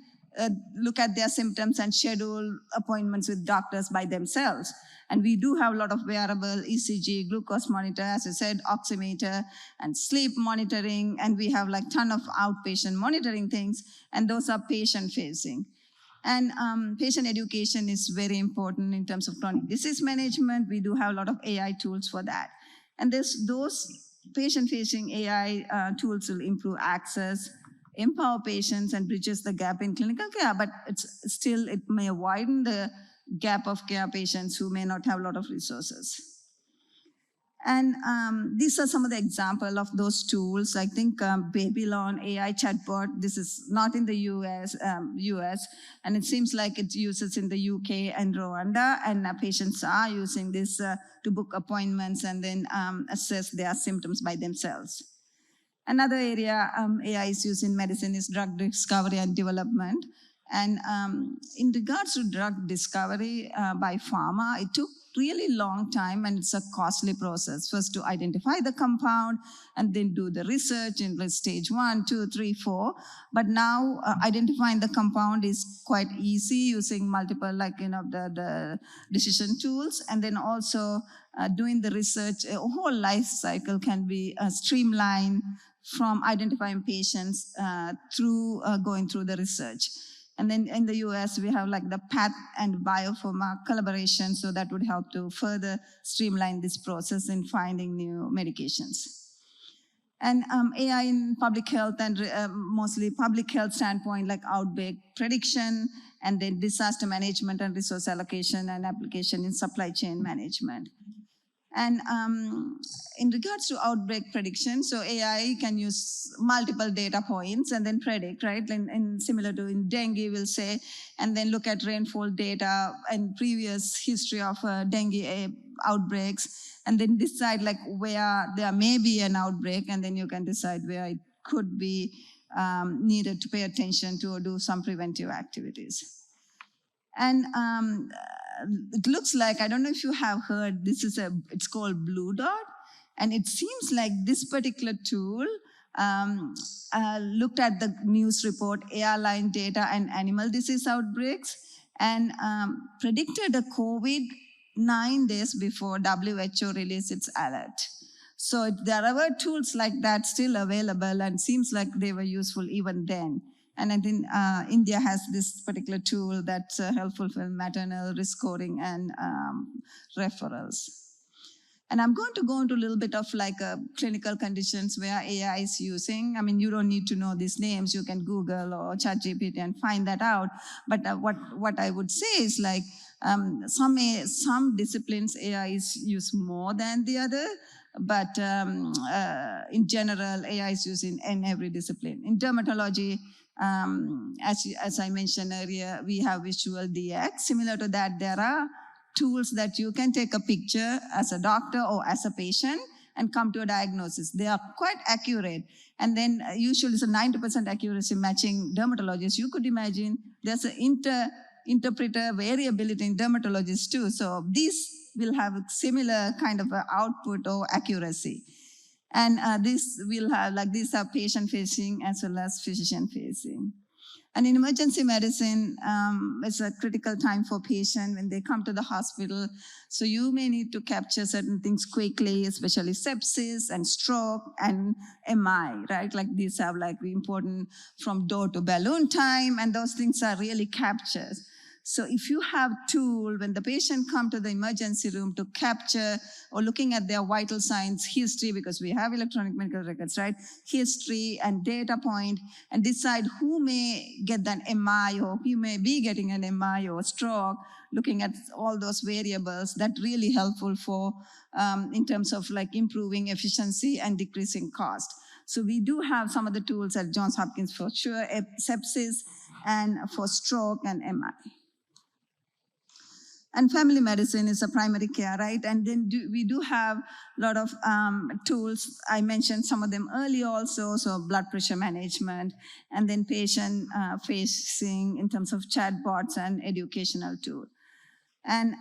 look at their symptoms and schedule appointments with doctors by themselves. And we do have a lot of wearable ECG, glucose monitor, as I said, oximeter, and sleep monitoring. And we have like ton of outpatient monitoring things, and those are patient-facing. And patient education is very important in terms of chronic disease management. We do have a lot of AI tools for that. And those patient-facing AI tools will improve access, empower patients, and bridges the gap in clinical care, but it may widen the gap of care patients who may not have a lot of resources. And these are some of the examples of those tools. I think Babylon AI chatbot, this is not in the US, and it seems like it uses in the UK and Rwanda, and patients are using this to book appointments and then assess their symptoms by themselves. Another area AI is used in medicine is drug discovery and development. And in regards to drug discovery by pharma, it took really long time, and it's a costly process. First to identify the compound and then do the research in stage 1, 2, 3, 4. But now identifying the compound is quite easy using multiple the decision tools. And then also doing the research, a whole life cycle can be streamlined from identifying patients through going through the research. And then in the US, we have like the PATH and biopharma collaboration, so that would help to further streamline this process in finding new medications. And AI in public health and mostly public health standpoint, like outbreak prediction, and then disaster management and resource allocation and application in supply chain management. And in regards to outbreak prediction, so AI can use multiple data points and then predict, right? And similar to in dengue, we'll say, and then look at rainfall data and previous history of dengue outbreaks, and then decide like where there may be an outbreak, and then you can decide where it could be needed to pay attention to or do some preventive activities. And it looks like, I don't know if you have heard, it's called Blue Dot. And it seems like this particular tool looked at the news report, airline data, and animal disease outbreaks, and predicted a COVID 9 days before WHO released its alert. So there are tools like that still available, and seems like they were useful even then. And I think India has this particular tool that's helpful for maternal risk scoring and referrals. And I'm going to go into a little bit of like clinical conditions where AI is using. I mean, you don't need to know these names. You can Google or ChatGPT and find that out. But what I would say is like some disciplines AI is used more than the other. But in general, AI is used in every discipline. In dermatology, as I mentioned earlier, we have visual DX. Similar to that, there are tools that you can take a picture as a doctor or as a patient and come to a diagnosis. They are quite accurate. And then usually it's a 90% accuracy matching dermatologists. You could imagine there's an interpreter variability in dermatologists too. So these will have a similar kind of output or accuracy. And this will have, like, these are patient-facing as well as physician-facing. And in emergency medicine, it's a critical time for patients when they come to the hospital. So you may need to capture certain things quickly, especially sepsis and stroke and MI, right? Like these are like important from door to balloon time, and those things are really captured. So if you have tool when the patient come to the emergency room to capture or looking at their vital signs history, because we have electronic medical records, right? History and data point, and decide who may get that MI or who may be getting an MI or stroke, looking at all those variables, that really helpful for in terms of like improving efficiency and decreasing cost. So we do have some of the tools at Johns Hopkins for sure, sepsis and for stroke and MI. And family medicine is a primary care, right? And then we do have a lot of tools. I mentioned some of them earlier also, so blood pressure management, and then patient facing in terms of chatbots and educational tool. And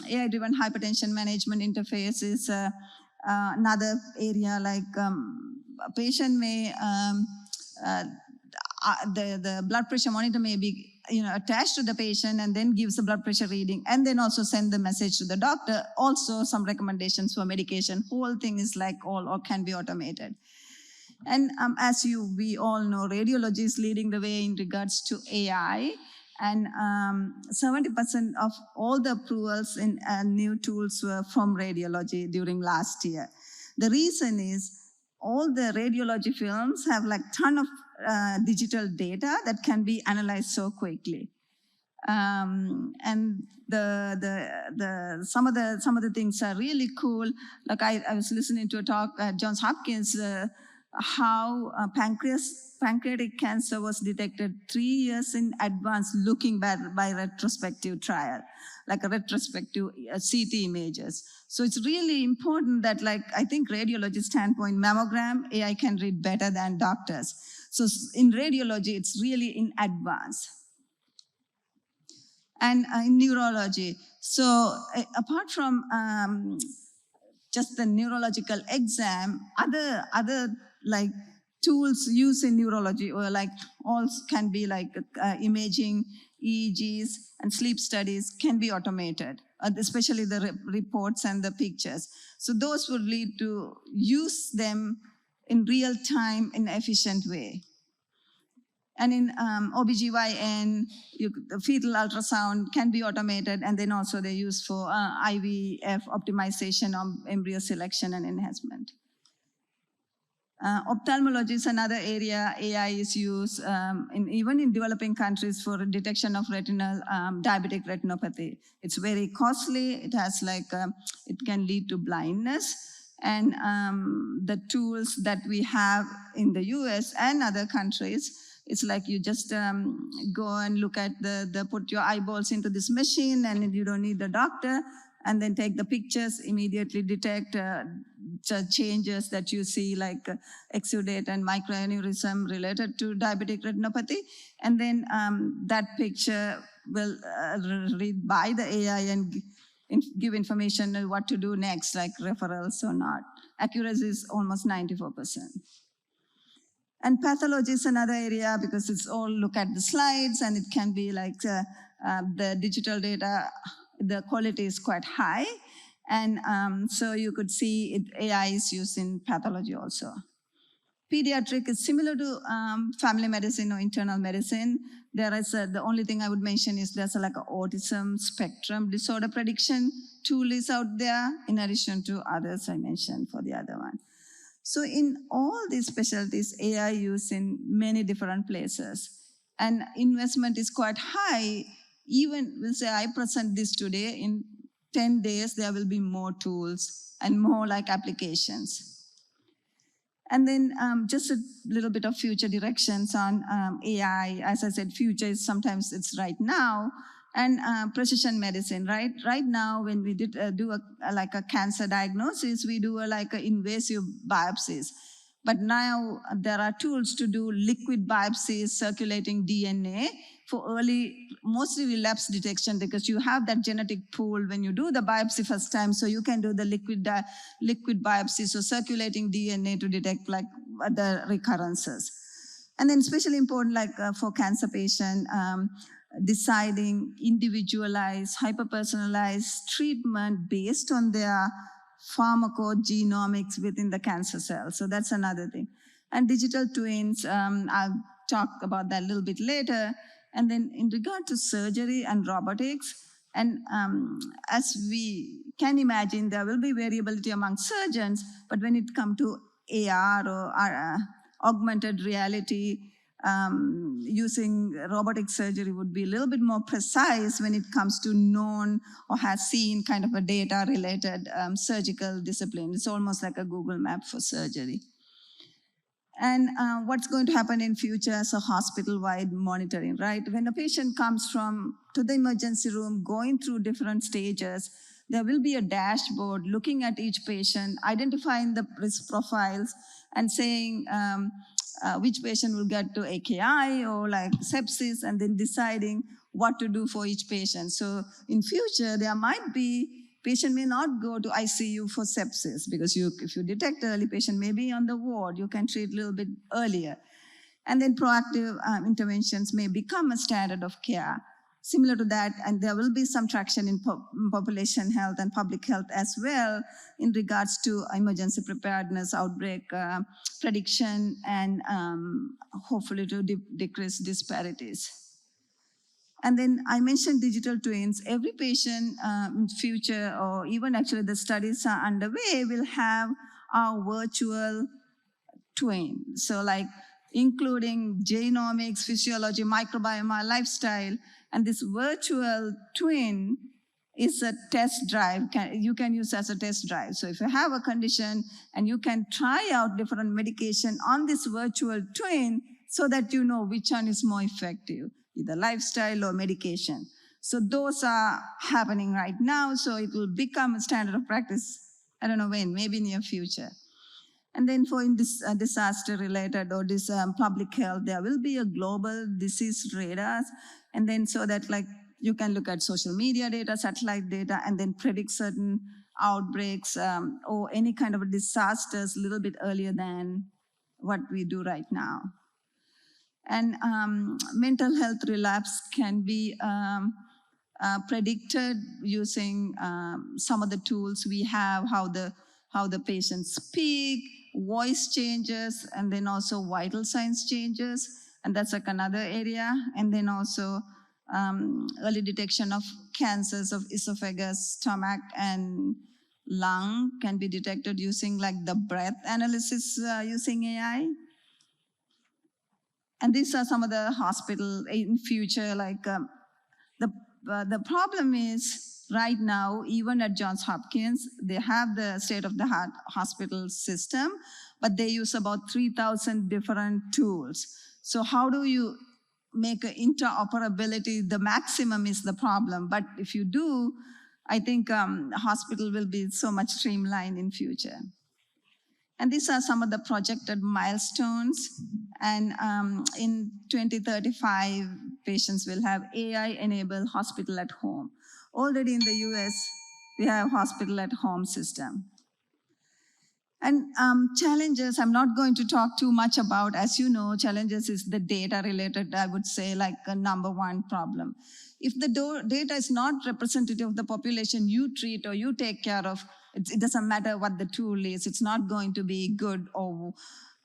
AI-driven hypertension management interface is another area, like a patient may, the blood pressure monitor may be attached to the patient and then gives the blood pressure reading and then also send the message to the doctor. Also some recommendations for medication. Whole thing is like all or can be automated. And as we all know, radiology is leading the way in regards to AI. And 70% of all the approvals in new tools were from radiology during last year. The reason is all the radiology films have like ton of digital data that can be analyzed so quickly. And some of the things are really cool. Like I was listening to a talk at Johns Hopkins, how pancreatic cancer was detected 3 years in advance, looking by retrospective trial, like a retrospective CT images. So it's really important that, like, I think radiology standpoint, mammogram, AI can read better than doctors. So in radiology, it's really in advance. And in neurology, so apart from just the neurological exam, other like tools used in neurology, or like all can be like imaging, EEGs, and sleep studies can be automated, especially the reports and the pictures. So those would lead to use them in real time in an efficient way. And in OBGYN, the fetal ultrasound can be automated, and then also they're used for IVF optimization of embryo selection and enhancement. Ophthalmology is another area AI is used even in developing countries for detection of retinal diabetic retinopathy. It's very costly. It has like it can lead to blindness. And the tools that we have in the US and other countries, it's like you just go and look at put your eyeballs into this machine, and you don't need the doctor, and then take the pictures, immediately detect changes that you see, like exudate and microaneurysm related to diabetic retinopathy. And then that picture will read by the AI and give information on what to do next, like referrals or not. Accuracy is almost 94%. And pathology is another area, because it's all look at the slides, and it can be like the digital data. the quality is quite high. And so you could see AI is used in pathology also. Pediatric is similar to family medicine or internal medicine. There is the only thing I would mention is there's like an autism spectrum disorder prediction tool is out there, in addition to others I mentioned for the other one. So in all these specialties, AI used in many different places, and investment is quite high. Even, we'll say I present this today, in 10 days, there will be more tools and more like applications. And then just a little bit of future directions on AI. As I said, future is sometimes it's right now. And precision medicine, right? Right now, when we do a cancer diagnosis, we do like invasive biopsies. But now there are tools to do liquid biopsies, circulating DNA for early, mostly relapse detection, because you have that genetic pool when you do the biopsy first time, so you can do the liquid biopsy, so circulating DNA to detect like the recurrences. And then especially important, like for cancer patient, deciding individualized, hyper-personalized treatment based on their pharmacogenomics within the cancer cell. So that's another thing. And digital twins, I'll talk about that a little bit later. And then in regard to surgery and robotics, and as we can imagine, there will be variability among surgeons, but when it comes to AR or augmented reality, using robotic surgery would be a little bit more precise when it comes to known or has seen kind of a data-related surgical discipline. It's almost like a Google map for surgery. And what's going to happen in future, so hospital-wide monitoring, right? When a patient comes to the emergency room, going through different stages, there will be a dashboard looking at each patient, identifying the risk profiles, and saying which patient will get to AKI or like sepsis, and then deciding what to do for each patient. So in future, there might be patient may not go to ICU for sepsis, because if you detect early, patient may be on the ward, you can treat a little bit earlier. And then proactive interventions may become a standard of care. Similar to that, and there will be some traction in population health and public health as well in regards to emergency preparedness, outbreak prediction, and hopefully to decrease disparities. And then I mentioned digital twins. Every patient in future, or even actually the studies are underway, will have our virtual twin. So like including genomics, physiology, microbiome, lifestyle. And this virtual twin is a test drive. You can use as a test drive. So if you have a condition and you can try out different medication on this virtual twin so that you know which one is more effective, either lifestyle or medication. So those are happening right now. So it will become a standard of practice. I don't know when, maybe near future. And then for in this disaster related or this public health, there will be a global disease radars. And then so that like you can look at social media data, satellite data, and then predict certain outbreaks or any kind of disasters a little bit earlier than what we do right now. And mental health relapse can be predicted using some of the tools we have, how the patients speak, voice changes, and then also vital signs changes, and that's like another area. And then also early detection of cancers of esophagus, stomach, and lung can be detected using like the breath analysis using AI. And these are some of the hospital in future, like the problem is right now, even at Johns Hopkins, they have the state-of-the-art hospital system, but they use about 3,000 different tools. So how do you make interoperability? The maximum is the problem, but if you do, I think hospital will be so much streamlined in future. And these are some of the projected milestones. And in 2035, patients will have AI-enabled hospital at home. Already in the US, we have hospital at home system. And challenges, I'm not going to talk too much about. As you know, challenges is the data related, I would say, like a number one problem. If the data is not representative of the population you treat or you take care of, it doesn't matter what the tool is, it's not going to be good, or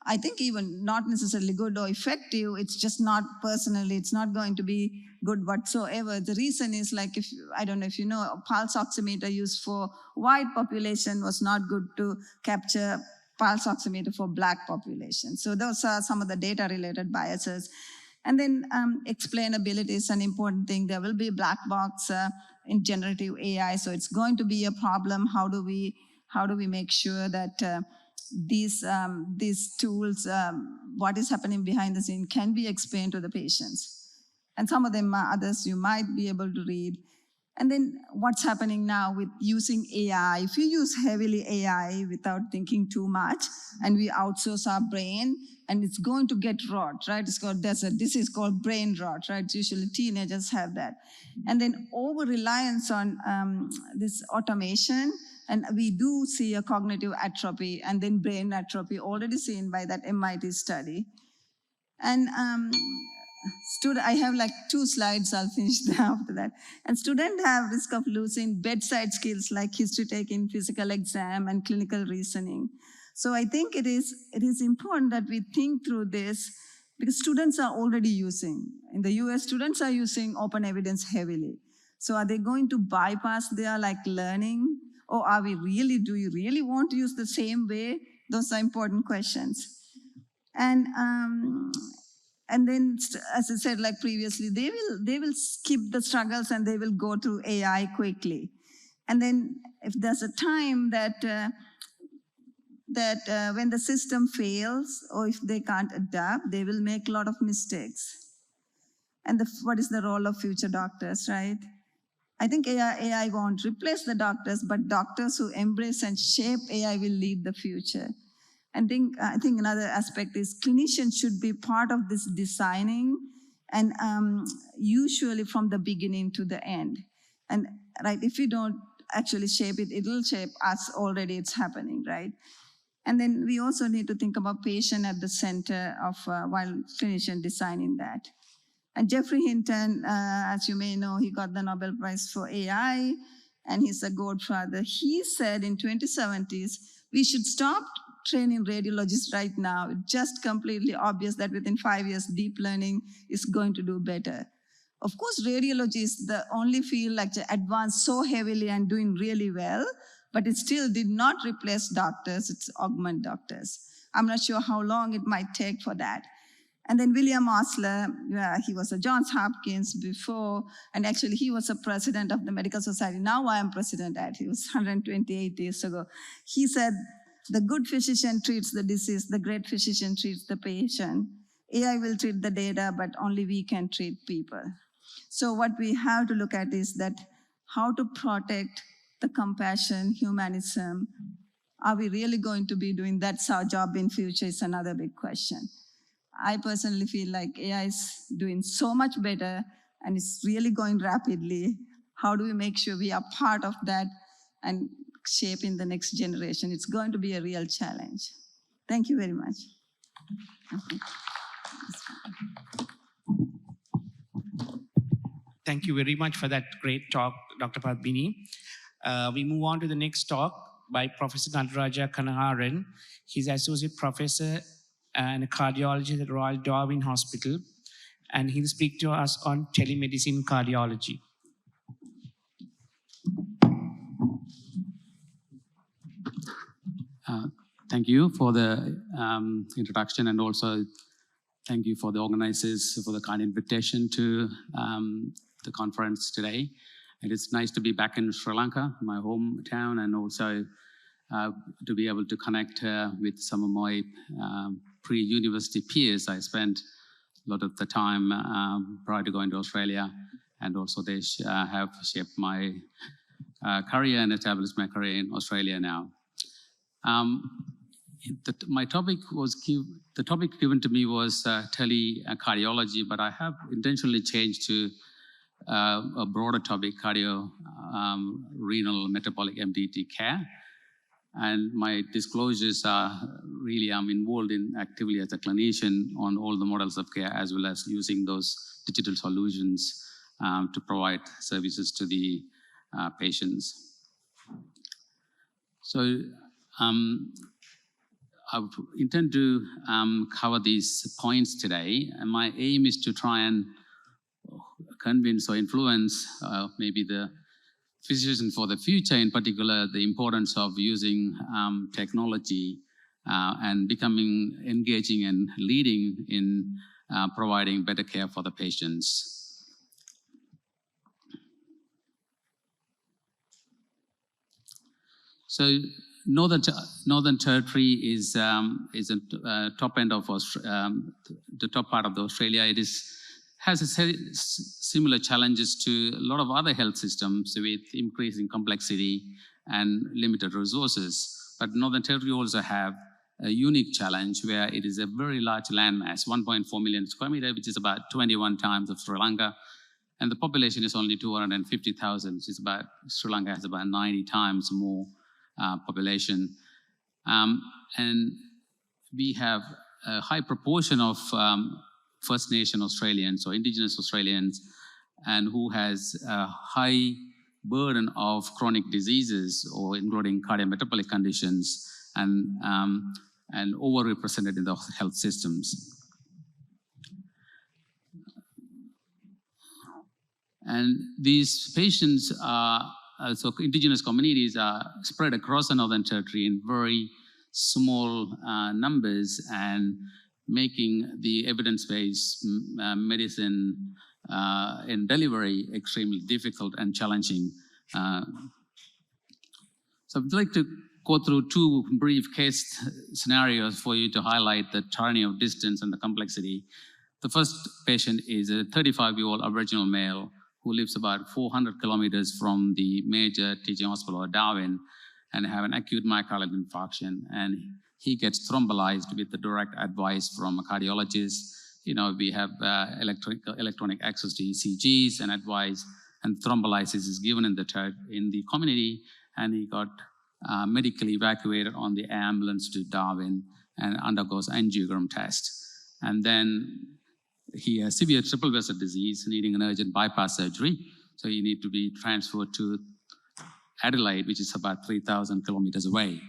I think even not necessarily good or effective. It's just not personally, it's not going to be good whatsoever. The reason is like, I don't know if you know, a pulse oximeter used for white population was not good to capture pulse oximeter for black population. So those are some of the data related biases. And then explainability is an important thing. There will be a black box in generative AI, so it's going to be a problem. How do we make sure that these tools, what is happening behind the scene, can be explained to the patients? And some of them are others you might be able to read. And then what's happening now with using AI? If you use heavily AI without thinking too much, and we outsource our brain, and it's going to get rot, right? There's a disease called brain rot, right? Usually teenagers have that. And then over-reliance on this automation, and we do see a cognitive atrophy and then brain atrophy, already seen by that MIT study. And I have like 2 slides, I'll finish after that. And students have risk of losing bedside skills like history taking, physical exam, and clinical reasoning. So I think it is important that we think through this, because students are already using. In the US, students are using open evidence heavily. So are they going to bypass their learning? Or do you really want to use the same way? Those are important questions. And then, as I said, like previously, they will skip the struggles and they will go to AI quickly. And then if there's a time that when the system fails or if they can't adapt, they will make a lot of mistakes. And what is the role of future doctors, right? I think AI won't replace the doctors, but doctors who embrace and shape AI will lead the future. I think another aspect is clinicians should be part of this designing, and usually from the beginning to the end. And right, if you don't actually shape it, it will shape us already. It's happening, right? And then we also need to think about patient at the center of while clinician designing that. And Jeffrey Hinton, as you may know, he got the Nobel Prize for AI, and he's a godfather. He said in 2070s, we should stop training radiologists right now. It's just completely obvious that within 5 years, deep learning is going to do better. Of course, radiology is the only field advanced so heavily and doing really well, but it still did not replace doctors, it's augment doctors. I'm not sure how long it might take for that. And then William Osler, he was at Johns Hopkins before, and actually he was a president of the Medical Society. Now I am president he was 128 years ago. He said, the good physician treats the disease, the great physician treats the patient. AI will treat the data, but only we can treat people. So what we have to look at is that how to protect the compassion, humanism. Are we really going to be doing that's our job in future is another big question. I personally feel like AI is doing so much better and it's really going rapidly. How do we make sure we are part of that and shaping the next generation? It's going to be a real challenge. Thank you very much. Thank you very much for that great talk, Dr. Padmini. We move on to the next talk by Professor Nadarajah Kangaharan. He's Associate Professor and Cardiology at the Royal Darwin Hospital, and he'll speak to us on telemedicine cardiology. Thank you for the introduction, and also thank you for the organizers for the kind invitation to the conference today. And it's nice to be back in Sri Lanka, my hometown, and also to be able to connect with some of my pre-university peers. I spent a lot of the time prior to going to Australia, and also they have shaped my career and established my career in Australia now. My topic was the topic given to me was telecardiology, but I have intentionally changed to a broader topic, cardio renal metabolic MDT care. And my disclosures are really, I'm involved in actively as a clinician on all the models of care, as well as using those digital solutions to provide services to the patients. So I intend to cover these points today, and my aim is to try and convince or influence maybe the physicians for the future, in particular, the importance of using technology and becoming engaging and leading in providing better care for the patients. So Northern Territory is a top end of the top part of Australia. It has similar challenges to a lot of other health systems with increasing complexity and limited resources. But Northern Territory also have a unique challenge where it is a very large landmass, 1.4 million square meter, which is about 21 times of Sri Lanka. And the population is only 250,000, which is about, Sri Lanka has about 90 times more population. And we have a high proportion of First Nation Australians or Indigenous Australians, and who has a high burden of chronic diseases, or including cardiometabolic conditions, and overrepresented in the health systems. And these patients are also, Indigenous communities are spread across the Northern Territory in very small numbers, and making the evidence-based medicine in delivery extremely difficult and challenging. So I'd like to go through two brief case scenarios for you to highlight the tyranny of distance and the complexity. The first patient is a 35-year-old Aboriginal male who lives about 400 kilometers from the major teaching hospital of Darwin, and have an acute myocardial infarction. And he gets thrombolized with the direct advice from a cardiologist. You know, we have electronic access to ECGs and advice, and thrombolysis is given in the community, and he got medically evacuated on the ambulance to Darwin and undergoes angiogram test. And then he has severe triple vessel disease, needing an urgent bypass surgery. So he needs to be transferred to Adelaide, which is about 3,000 kilometers away.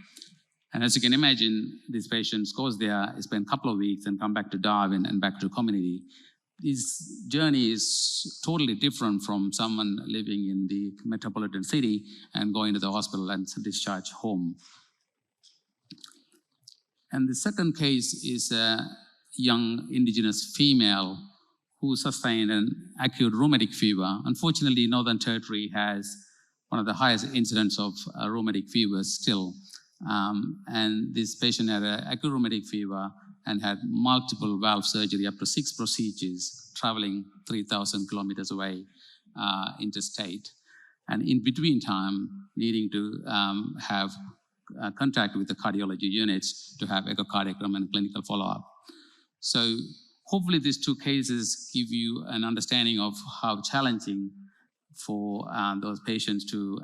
And as you can imagine, these patients goes there, spend a couple of weeks, and come back to Darwin and back to community. His journey is totally different from someone living in the metropolitan city and going to the hospital and discharge home. And the second case is a young Indigenous female who sustained an acute rheumatic fever. Unfortunately, Northern Territory has one of the highest incidence of rheumatic fevers still. And this patient had an acute rheumatic fever and had multiple valve surgery, up to 6 procedures, traveling 3,000 kilometers away interstate. And in between time, needing to have contact with the cardiology units to have echocardiogram and clinical follow-up. So hopefully these two cases give you an understanding of how challenging for those patients to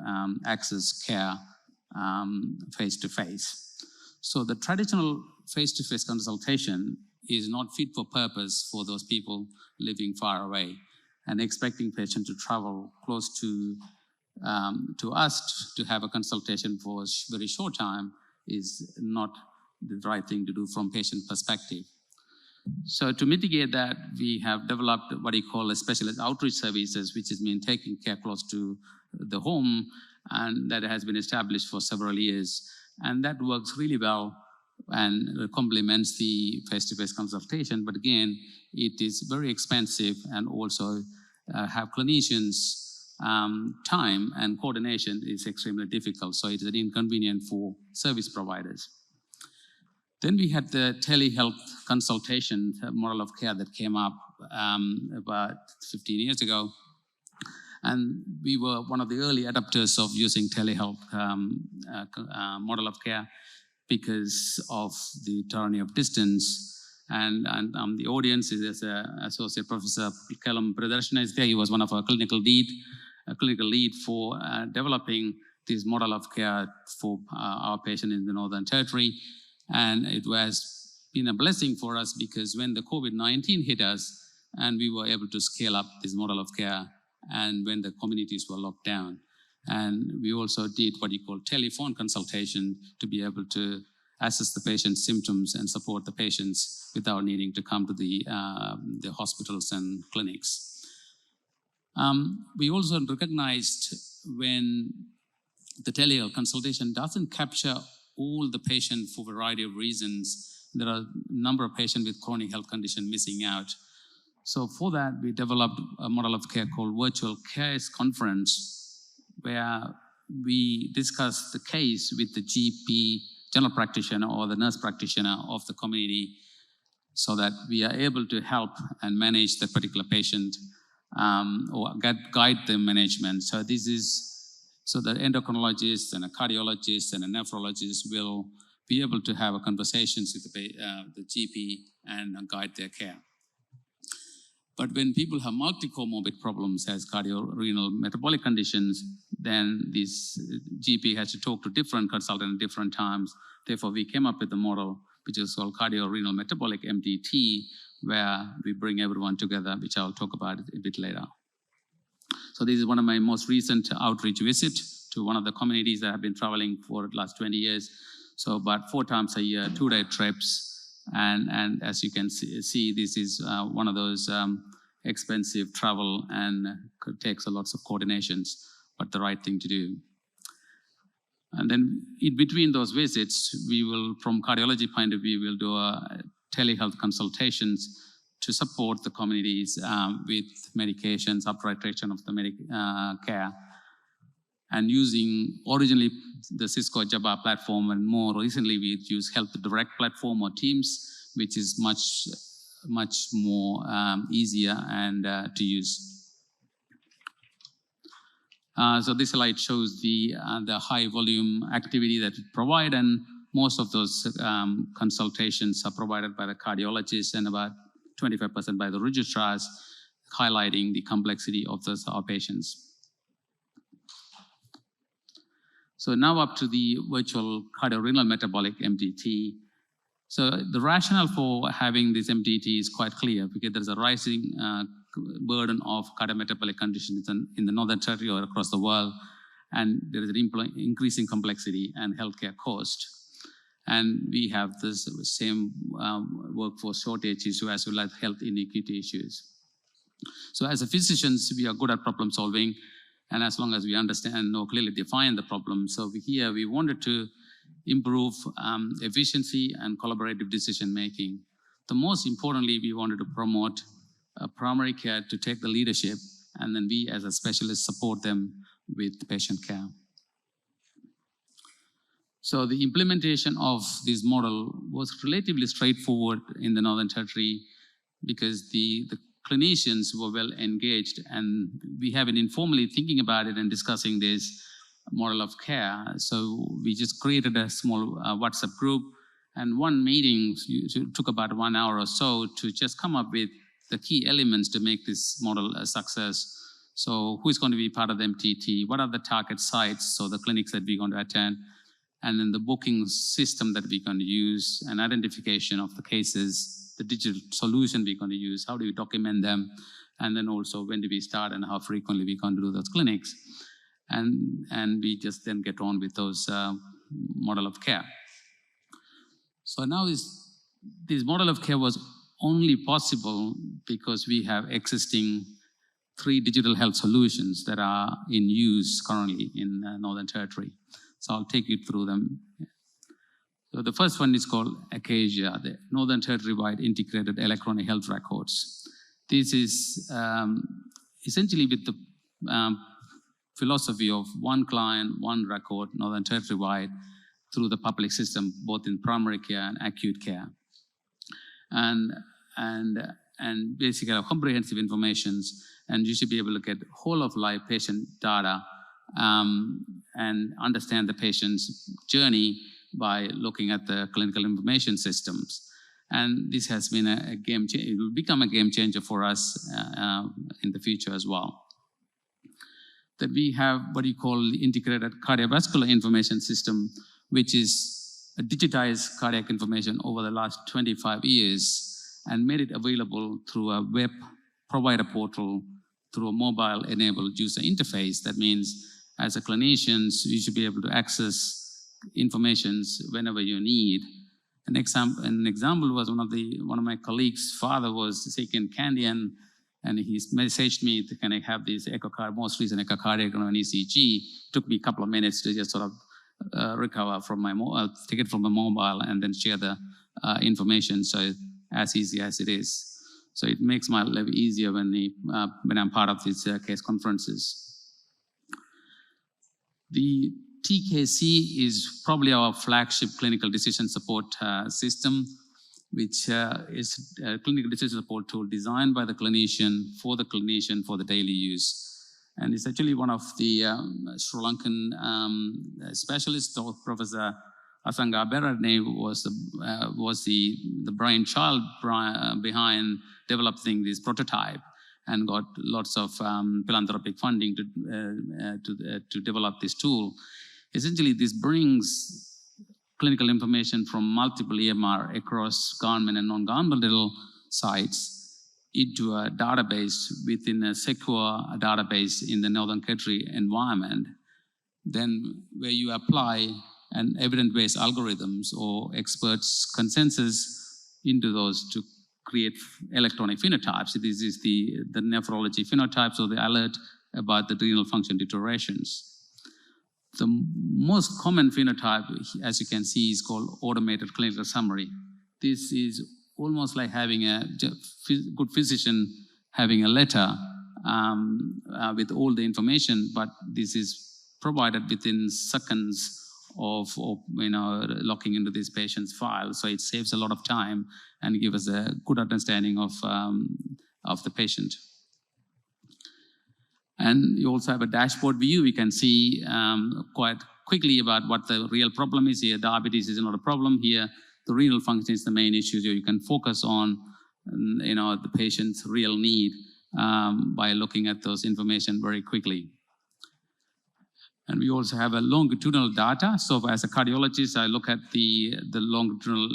access care face-to-face. So the traditional face-to-face consultation is not fit for purpose for those people living far away, and expecting patients to travel close to us to have a consultation for a very short time is not the right thing to do from patient perspective. So to mitigate that, we have developed what we call a specialist outreach services, which has been taking care close to the home, and that has been established for several years. And that works really well and complements the face-to-face consultation. But again, it is very expensive, and also have clinicians time and coordination is extremely difficult. So it's an inconvenient for service providers. Then we had the telehealth consultation model of care that came up about 15 years ago. And we were one of the early adopters of using telehealth model of care because of the tyranny of distance. And the audience is Associate Professor Kellam Pridarshana is there. He was one of our clinical lead for developing this model of care for our patient in the Northern Territory. And it has been a blessing for us because when the COVID-19 hit us, and we were able to scale up this model of care, and when the communities were locked down. And we also did what you call telephone consultation to be able to assess the patient's symptoms and support the patients without needing to come to the hospitals and clinics. We also recognized when the telehealth consultation doesn't capture all the patients for a variety of reasons. There are a number of patients with chronic health condition missing out. So for that, we developed a model of care called Virtual Case Conference, where we discuss the case with the GP, general practitioner, or the nurse practitioner of the community, so that we are able to help and manage the particular patient or guide the management. So this is so the endocrinologist and a cardiologist and a nephrologist will be able to have a conversations with the GP and guide their care. But when people have multi-comorbid problems as cardio-renal metabolic conditions, then this GP has to talk to different consultants at different times. Therefore, we came up with a model which is called cardio-renal metabolic MDT, where we bring everyone together, which I'll talk about a bit later. So this is one of my most recent outreach visits to one of the communities that have been traveling for the last 20 years. So about 4 times a year, 2-day trips. And as you can see, this is one of those expensive travel and takes a lot of coordinations, but the right thing to do. And then in between those visits, we will, from cardiology point of view, we'll do telehealth consultations to support the communities with medications, up-titration of the care, and using originally the Cisco Jabba platform, and more recently we use Health Direct platform or Teams, which is much more easier and to use. So this slide shows the high volume activity that we provide, and most of those consultations are provided by the cardiologists and about 25% by the registrars, highlighting the complexity of our patients. So now up to the virtual cardiorenal metabolic MDT. So the rationale for having this MDT is quite clear, because there's a rising burden of cardiometabolic conditions in the Northern Territory or across the world, and there is an increasing complexity and healthcare cost. And we have this same workforce shortage issue as well as health inequity issues. So as a physicians, we are good at problem solving, and as long as we understand and clearly define the problem. So here we wanted to improve efficiency and collaborative decision making. The most importantly, we wanted to promote primary care to take the leadership, and then we as a specialist support them with patient care. So the implementation of this model was relatively straightforward in the Northern Territory because the clinicians were well engaged, and we have been informally thinking about it and discussing this model of care. So we just created a small WhatsApp group, and one meeting took about 1 hour or so to just come up with the key elements to make this model a success. So who is going to be part of the MTT? What are the target sites? So the clinics that we're going to attend, and then the booking system that we're going to use, and identification of the cases, the digital solution we're going to use, how do we document them, and then also when do we start and how frequently we're going to do those clinics. And we just then get on with those model of care. So now this model of care was only possible because we have existing 3 digital health solutions that are in use currently in Northern Territory. So I'll take you through them. So the first one is called Acacia, the Northern Territory-wide Integrated Electronic Health Records. This is essentially with the philosophy of one client, one record, Northern Territory-wide, through the public system, both in primary care and acute care. And basically have comprehensive information, and you should be able to get whole of life patient data and understand the patient's journey by looking at the clinical information systems. And this has been a game changer. It will become a game changer for us in the future as well. that we have what you call the integrated cardiovascular information system, which is a digitized cardiac information over the last 25 years and made it available through a web provider portal, through a mobile-enabled user interface. That means as a clinician, you should be able to access information whenever you need. An example was one of my colleagues' father was sick in Candy, and he messaged me, can I have this most recent echocardiogram and ECG? It took me a couple of minutes to just sort of recover from take it from the mobile and then share the information. So as easy as it is. So it makes my life easier when I'm part of these case conferences. The TKC is probably our flagship clinical decision support system, which is a clinical decision support tool designed by the clinician for the daily use. And it's actually one of the Sri Lankan specialists, Professor Asanga Beradne was the brainchild behind developing this prototype, and got lots of philanthropic funding to develop this tool. Essentially, this brings clinical information from multiple EMR across government and non-governmental sites into a database within a secure database in the Northern Territory environment, then where you apply an evidence-based algorithms or experts' consensus into those to create electronic phenotypes. This is the nephrology phenotypes or the alert about the renal function deteriorations. The most common phenotype, as you can see, is called automated clinical summary. This is almost like having a good physician having a letter with all the information, but this is provided within seconds of locking into this patient's file. So it saves a lot of time and gives us a good understanding of the patient. And you also have a dashboard view. We can see quite quickly about what the real problem is here. Diabetes is not a problem here. The renal function is the main issue. So you can focus on the patient's real need by looking at those information very quickly. And we also have a longitudinal data. So as a cardiologist, I look at the longitudinal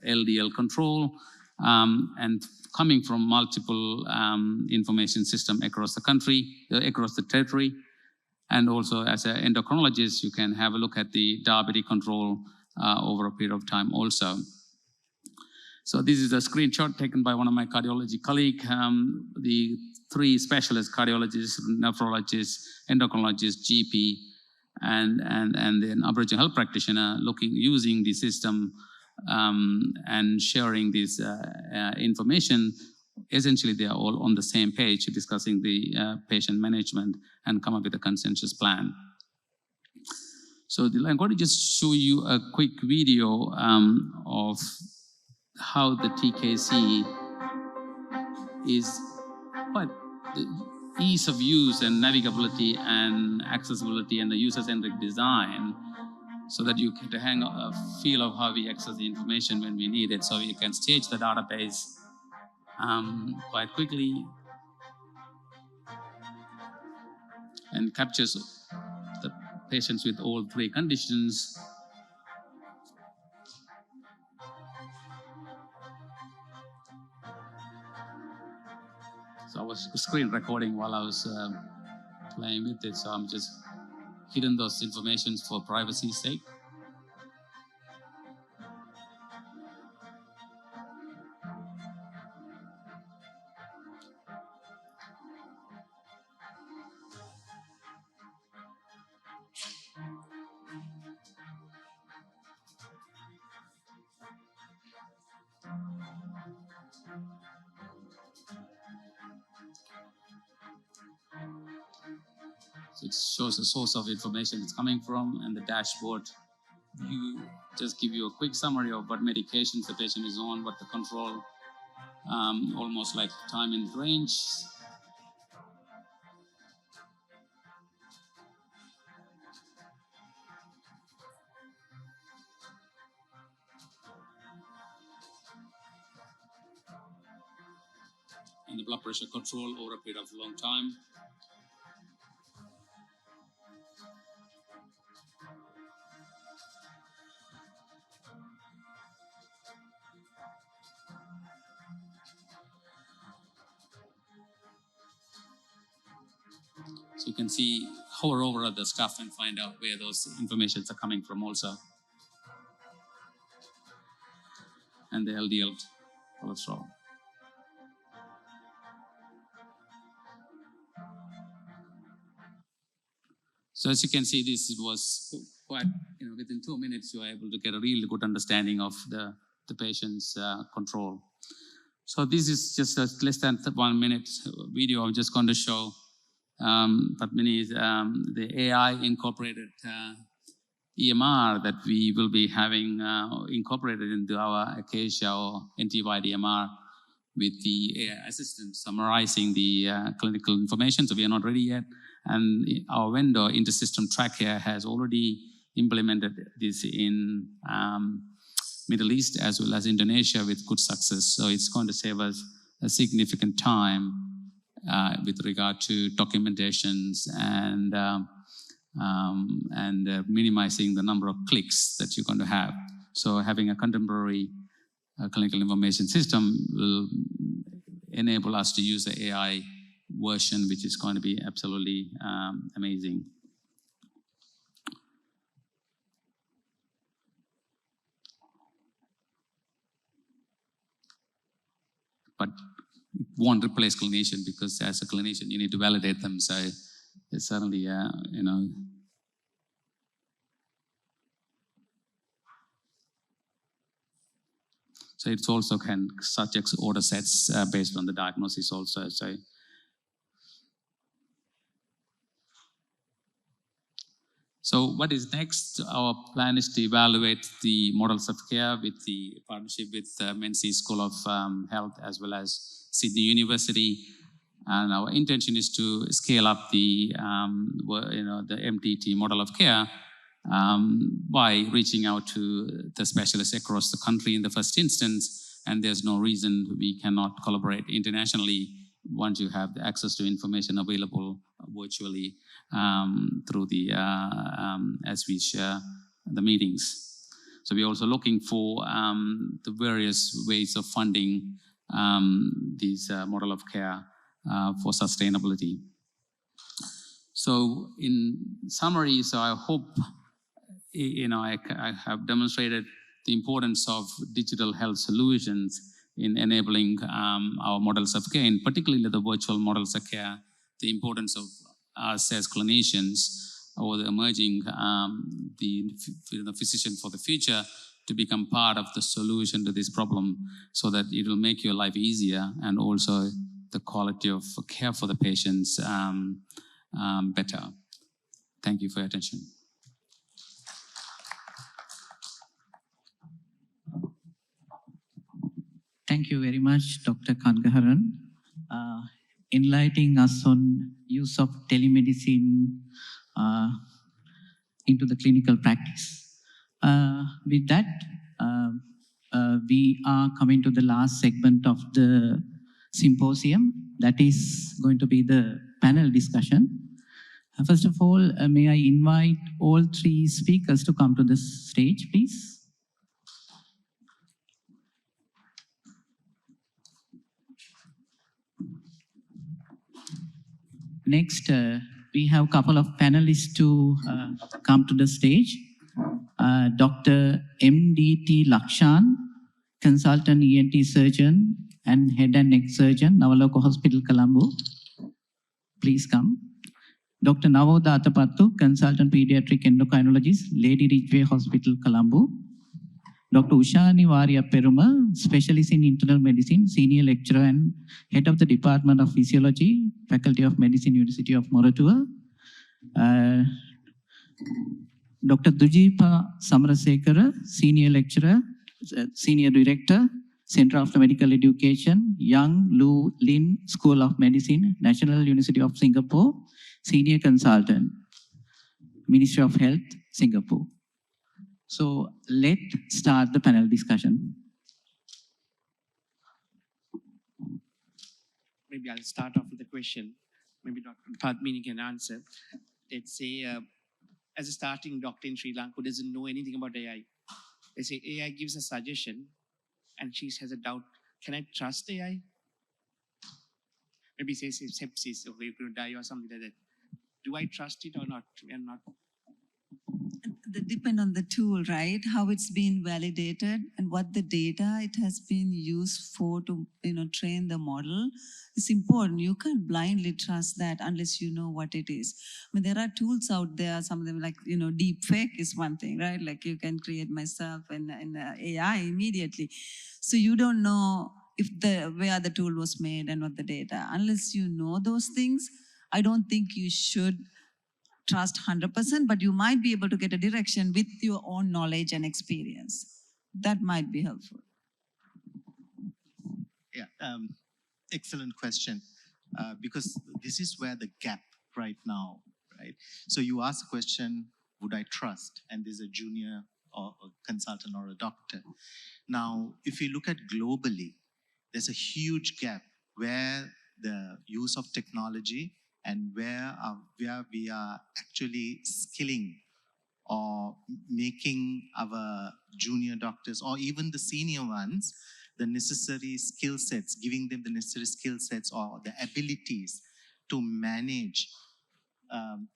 LDL control and coming from multiple information system across the country, across the territory. And also as an endocrinologist, you can have a look at the diabetic control over a period of time also. So this is a screenshot taken by one of my cardiology colleagues. The three specialists, cardiologists, nephrologists, endocrinologists, GP, and then Aboriginal health practitioner using the system and sharing this information. Essentially, they are all on the same page discussing the patient management and come up with a consensus plan. So I'm going to just show you a quick video of how the TKC is quite the ease of use and navigability and accessibility and the user-centric design, so that you get a feel of how we access the information when we need it. So you can stage the database quite quickly and captures the patients with all three conditions. So I was screen recording while I was playing with it, so I'm just hidden those informations for privacy's sake. So it shows the source of information it's coming from, and the dashboard just give you a quick summary of what medications the patient is on, what the control, almost like time in range. And the blood pressure control over a period of a long time. you can see, hover over the stuff and find out where those informations are coming from also. And the LDL cholesterol. So as you can see, this was quite, within 2 minutes, you are able to get a really good understanding of the patient's control. So this is just a less than 1 minute video. I'm just going to show Padmini, the AI incorporated EMR that we will be having incorporated into our Acacia or NTY DMR with the AI assistant summarizing the clinical information. So we are not ready yet. And our vendor, InterSystem Track here, has already implemented this in Middle East as well as Indonesia with good success. So it's going to save us a significant time with regard to documentations and minimizing the number of clicks that you're going to have. So having a contemporary clinical information system will enable us to use the AI version, which is going to be absolutely amazing. But it won't replace clinician, because as a clinician, you need to validate them. So it's certainly, So it's also can suggest order sets based on the diagnosis also. So what is next? Our plan is to evaluate the models of care with the partnership with Menzies School of Health as well as Sydney University. And our intention is to scale up the MTT model of care by reaching out to the specialists across the country in the first instance. And there's no reason we cannot collaborate internationally once you have the access to information available virtually through the as we share the meetings. So we're also looking for the various ways of funding this model of care for sustainability. So in summary, so I hope I have demonstrated the importance of digital health solutions in enabling our models of care, and particularly the virtual models of care, the importance of us as clinicians or the emerging the physician for the future to become part of the solution to this problem, so that it will make your life easier and also the quality of care for the patients better. Thank you for your attention. Thank you very much, Dr. Kangaharan, enlightening us on use of telemedicine into the clinical practice. With that, we are coming to the last segment of the symposium. That is going to be the panel discussion. First of all, may I invite all three speakers to come to the stage, please. Next, we have a couple of panelists to come to the stage. Dr. M.D.T. Lakshan, consultant ENT surgeon and head and neck surgeon, Navaloka Hospital, Colombo. Please come. Dr. Navoda Atapattu, consultant pediatric endocrinologist, Lady Ridgeway Hospital, Colombo. Dr. Ushani Wariyapperuma, specialist in internal medicine, senior lecturer and head of the Department of Physiology, Faculty of Medicine, University of Moratuwa. Dr. Dujeepa Samarasekara, senior lecturer, senior director, Center of Medical Education, Young Lu Lin School of Medicine, National University of Singapore, senior consultant, Ministry of Health, Singapore. So let's start the panel discussion. Maybe I'll start off with a question. Maybe Dr. Padmini can answer. Let's say, as a starting doctor in Sri Lanka who doesn't know anything about AI, they say AI gives a suggestion and she has a doubt. Can I trust AI? Maybe say sepsis or you're going to die or something like that. do I trust it or not? And not. That depend on the tool, right? How it's been validated and what the data it has been used for to, train the model is important. You can't blindly trust that unless you know what it is. I mean, there are tools out there. Some of them, like deep fake is one thing, right? Like you can create myself in AI immediately, so you don't know if where the tool was made and what the data. Unless you know those things, I don't think you should trust 100%, but you might be able to get a direction with your own knowledge and experience. That might be helpful. Yeah, excellent question. Because this is where the gap right now, right? So you ask a question, would I trust? And there's a junior or a consultant or a doctor. Now, if you look at globally, there's a huge gap where the use of technology and where we are actually skilling or making our junior doctors or even the senior ones the necessary skill sets, giving them the necessary skill sets or the abilities to manage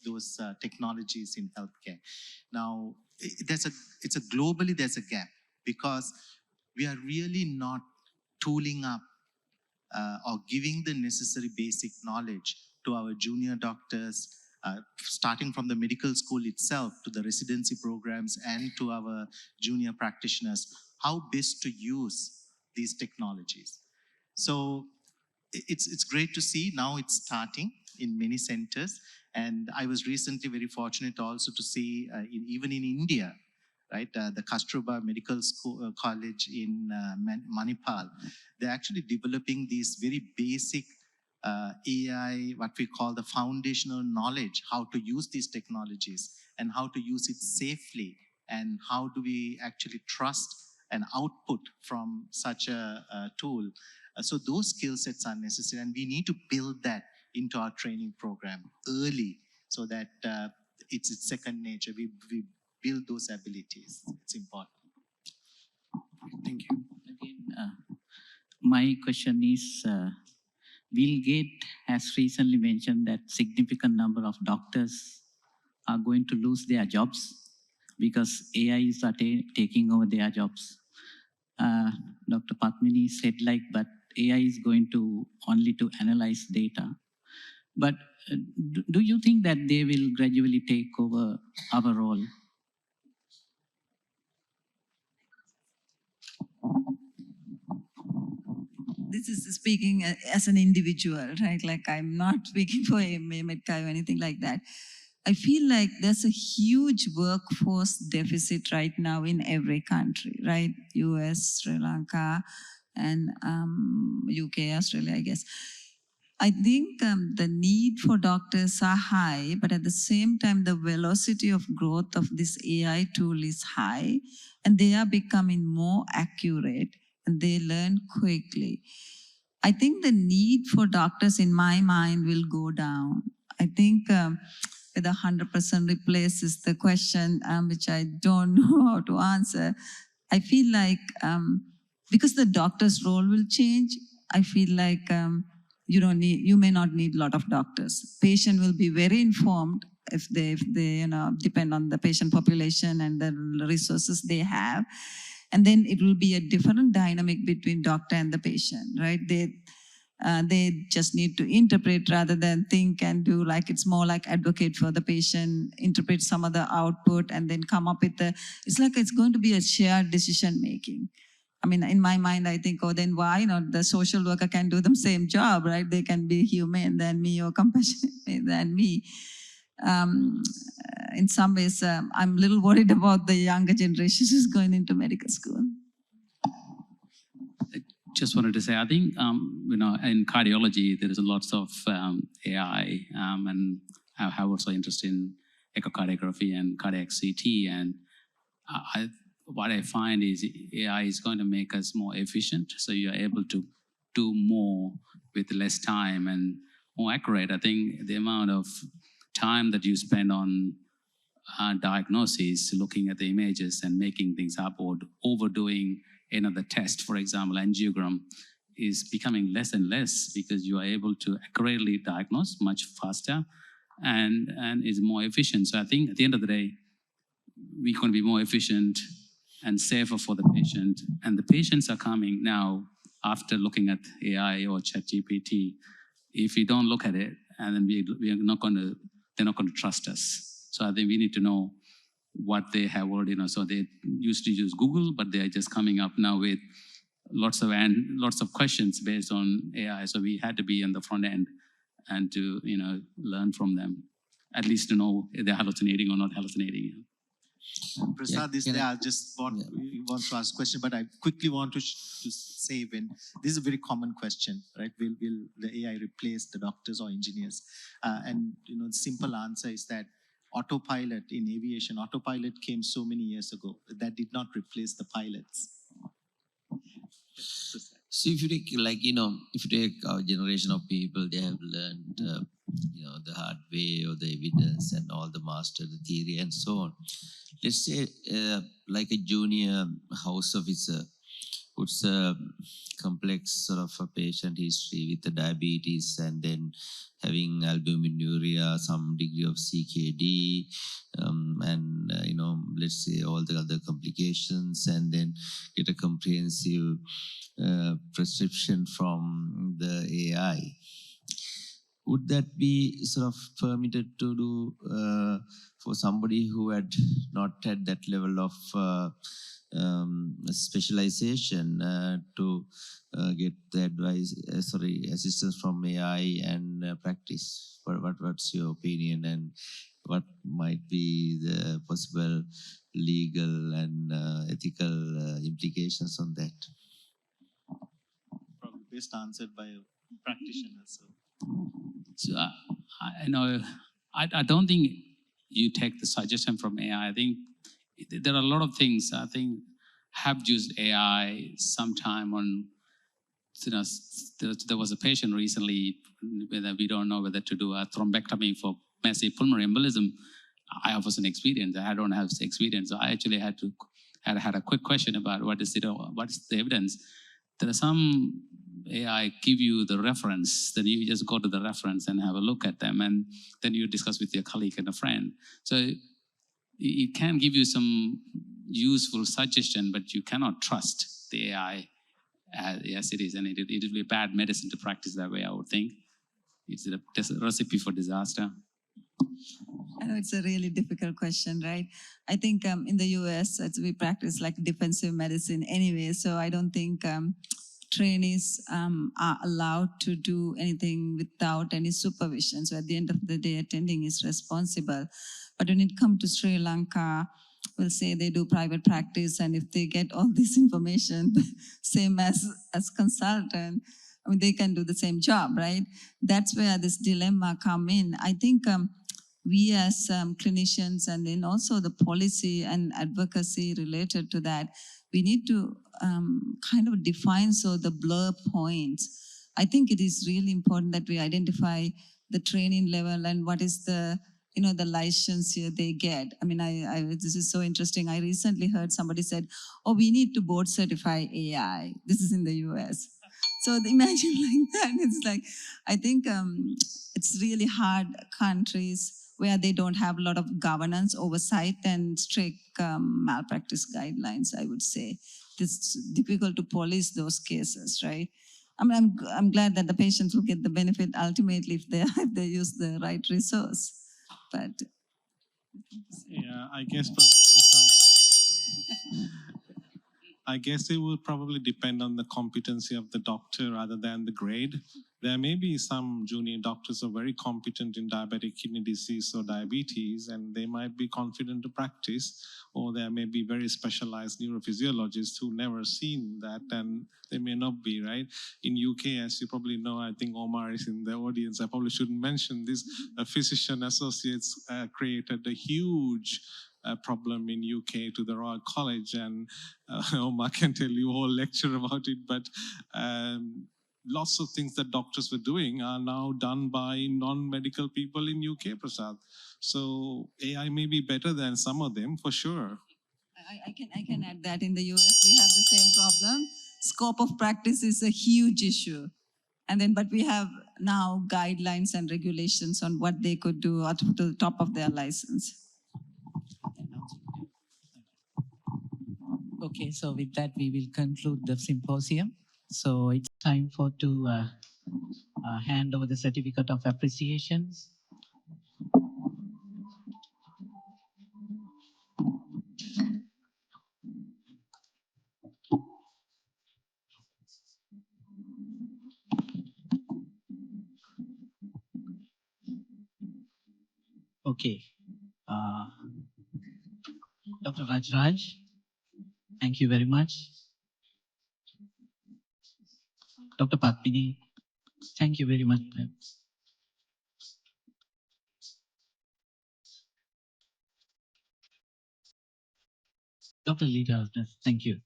those technologies in healthcare. Now, globally there's a gap because we are really not tooling up or giving the necessary basic knowledge to our junior doctors, starting from the medical school itself to the residency programs and to our junior practitioners, how best to use these technologies. So it's great to see now it's starting in many centers. And I was recently very fortunate also to see even in India, right, the Kasturba Medical School, College in Manipal, they're actually developing these very basic AI, what we call the foundational knowledge, how to use these technologies and how to use it safely, and how do we actually trust an output from such a tool. So those skill sets are necessary, and we need to build that into our training program early so that it's second nature. We build those abilities. It's important. Thank you. Again, my question is, Bill Gates has recently mentioned that significant number of doctors are going to lose their jobs because AIs are taking over their jobs. Dr. Padmini said but AI is going to only to analyze data. But do you think that they will gradually take over our role? This is speaking as an individual, right? Like I'm not speaking for Medkai or anything like that. I feel like there's a huge workforce deficit right now in every country, right? US, Sri Lanka, and UK, Australia, I guess. I think the need for doctors are high, but at the same time, the velocity of growth of this AI tool is high, and they are becoming more accurate, and they learn quickly. I think the need for doctors, in my mind, will go down. I think whether 100% replaces the question, which I don't know how to answer. I feel like because the doctor's role will change, I feel like you may not need a lot of doctors. Patient will be very informed if they depend on the patient population and the resources they have. And then it will be a different dynamic between doctor and the patient, right? They just need to interpret rather than think and do. Like it's more like advocate for the patient, interpret some of the output and then come up with it's like it's going to be a shared decision making. I mean, in my mind, I think, then why not? The social worker can do the same job, right? They can be humane than me or compassionate than me. In some ways, I'm a little worried about the younger generation who's going into medical school. I just wanted to say, I think, in cardiology, there is lots of AI, and I have also interest in echocardiography and cardiac CT. And what I find is AI is going to make us more efficient. So you're able to do more with less time and more accurate. I think the amount of time that you spend on diagnosis, looking at the images and making things up or overdoing another test, for example, angiogram, is becoming less and less because you are able to accurately diagnose much faster. and is more efficient. So I think at the end of the day, we're going to be more efficient and safer for the patient. And the patients are coming now after looking at AI or ChatGPT. If we don't look at it, and then we are not going to, they're not going to trust us. So I think we need to know what they have already know. So they used to use Google, but they are just coming up now with lots of questions based on AI. So we had to be on the front end and to learn from them, at least to know if they're hallucinating or not hallucinating. Prasad is there. I just want to ask a question, but I quickly want to say, when this is a very common question, right? Will the AI replace the doctors or engineers? And the simple answer is that autopilot in aviation, autopilot came so many years ago. That did not replace the pilots. So if you take, if you take our generation of people, they have learned, the hard way or the evidence and all the master, the theory and so on. Let's say like a junior house officer puts a complex sort of a patient history with the diabetes and then having albuminuria, some degree of CKD, and let's say all the other complications, and then get a comprehensive prescription from the AI. Would that be sort of permitted to do for somebody who had not had that level of specialization to get the assistance from AI and practice? What's your opinion, and what might be the possible legal and ethical implications on that? Probably best answered by a practitioner. So I don't think you take the suggestion from AI. I think there are a lot of things I think have used AI sometime on. There was a patient recently whether we don't know whether to do a thrombectomy for massive pulmonary embolism. I have an experience. I don't have experience. So I actually had a quick question about what is the evidence. There are some AI give you the reference, then you just go to the reference and have a look at them, and then you discuss with your colleague and a friend. So it can give you some useful suggestion, but you cannot trust the AI as it is, and it will be bad medicine to practice that way, I would think. It's a recipe for disaster. I know it's a really difficult question, right? I think in the US, we practice like defensive medicine anyway, so I don't think trainees are allowed to do anything without any supervision. So at the end of the day, attending is responsible. But when it comes to Sri Lanka, we'll say they do private practice, and if they get all this information, same as consultant, I mean, they can do the same job, right? That's where this dilemma come in. I think we as clinicians, and then also the policy and advocacy related to that, we need to kind of define the blur points. I think it is really important that we identify the training level and what is the the license here they get. I mean, this is so interesting. I recently heard somebody said, "Oh, we need to board certify AI." This is in the US. So imagine like that. It's like, I think it's really hard countries where they don't have a lot of governance, oversight, and strict malpractice guidelines, I would say. It's difficult to police those cases, right? I mean, I'm glad that the patients will get the benefit ultimately if they use the right resource. But yeah, I guess it will probably depend on the competency of the doctor rather than the grade. There may be some junior doctors who are very competent in diabetic kidney disease or diabetes, and they might be confident to practice, or there may be very specialized neurophysiologists who never seen that, and they may not be, right? In UK, as you probably know, I think Omar is in the audience, I probably shouldn't mention this, physician associates created a huge problem in UK to the Royal College, and Omar can tell you a whole lecture about it, but lots of things that doctors were doing are now done by non-medical people in UK, Prasad. So AI may be better than some of them, for sure. I can add that in the US, we have the same problem. Scope of practice is a huge issue. And then, but we have now guidelines and regulations on what they could do up to the top of their license. Okay, so with that, we will conclude the symposium. So it's time to hand over the certificate of appreciation. Okay. Dr. Raj, thank you very much. Dr. Padmini, thank you very much. Dr. Leelarathne, thank you.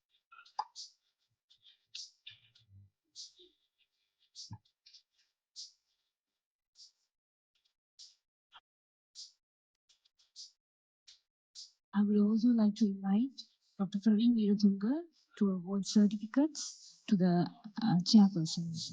I would also like to invite Dr. Praveen Veeratunga to award certificates to the chairpersons.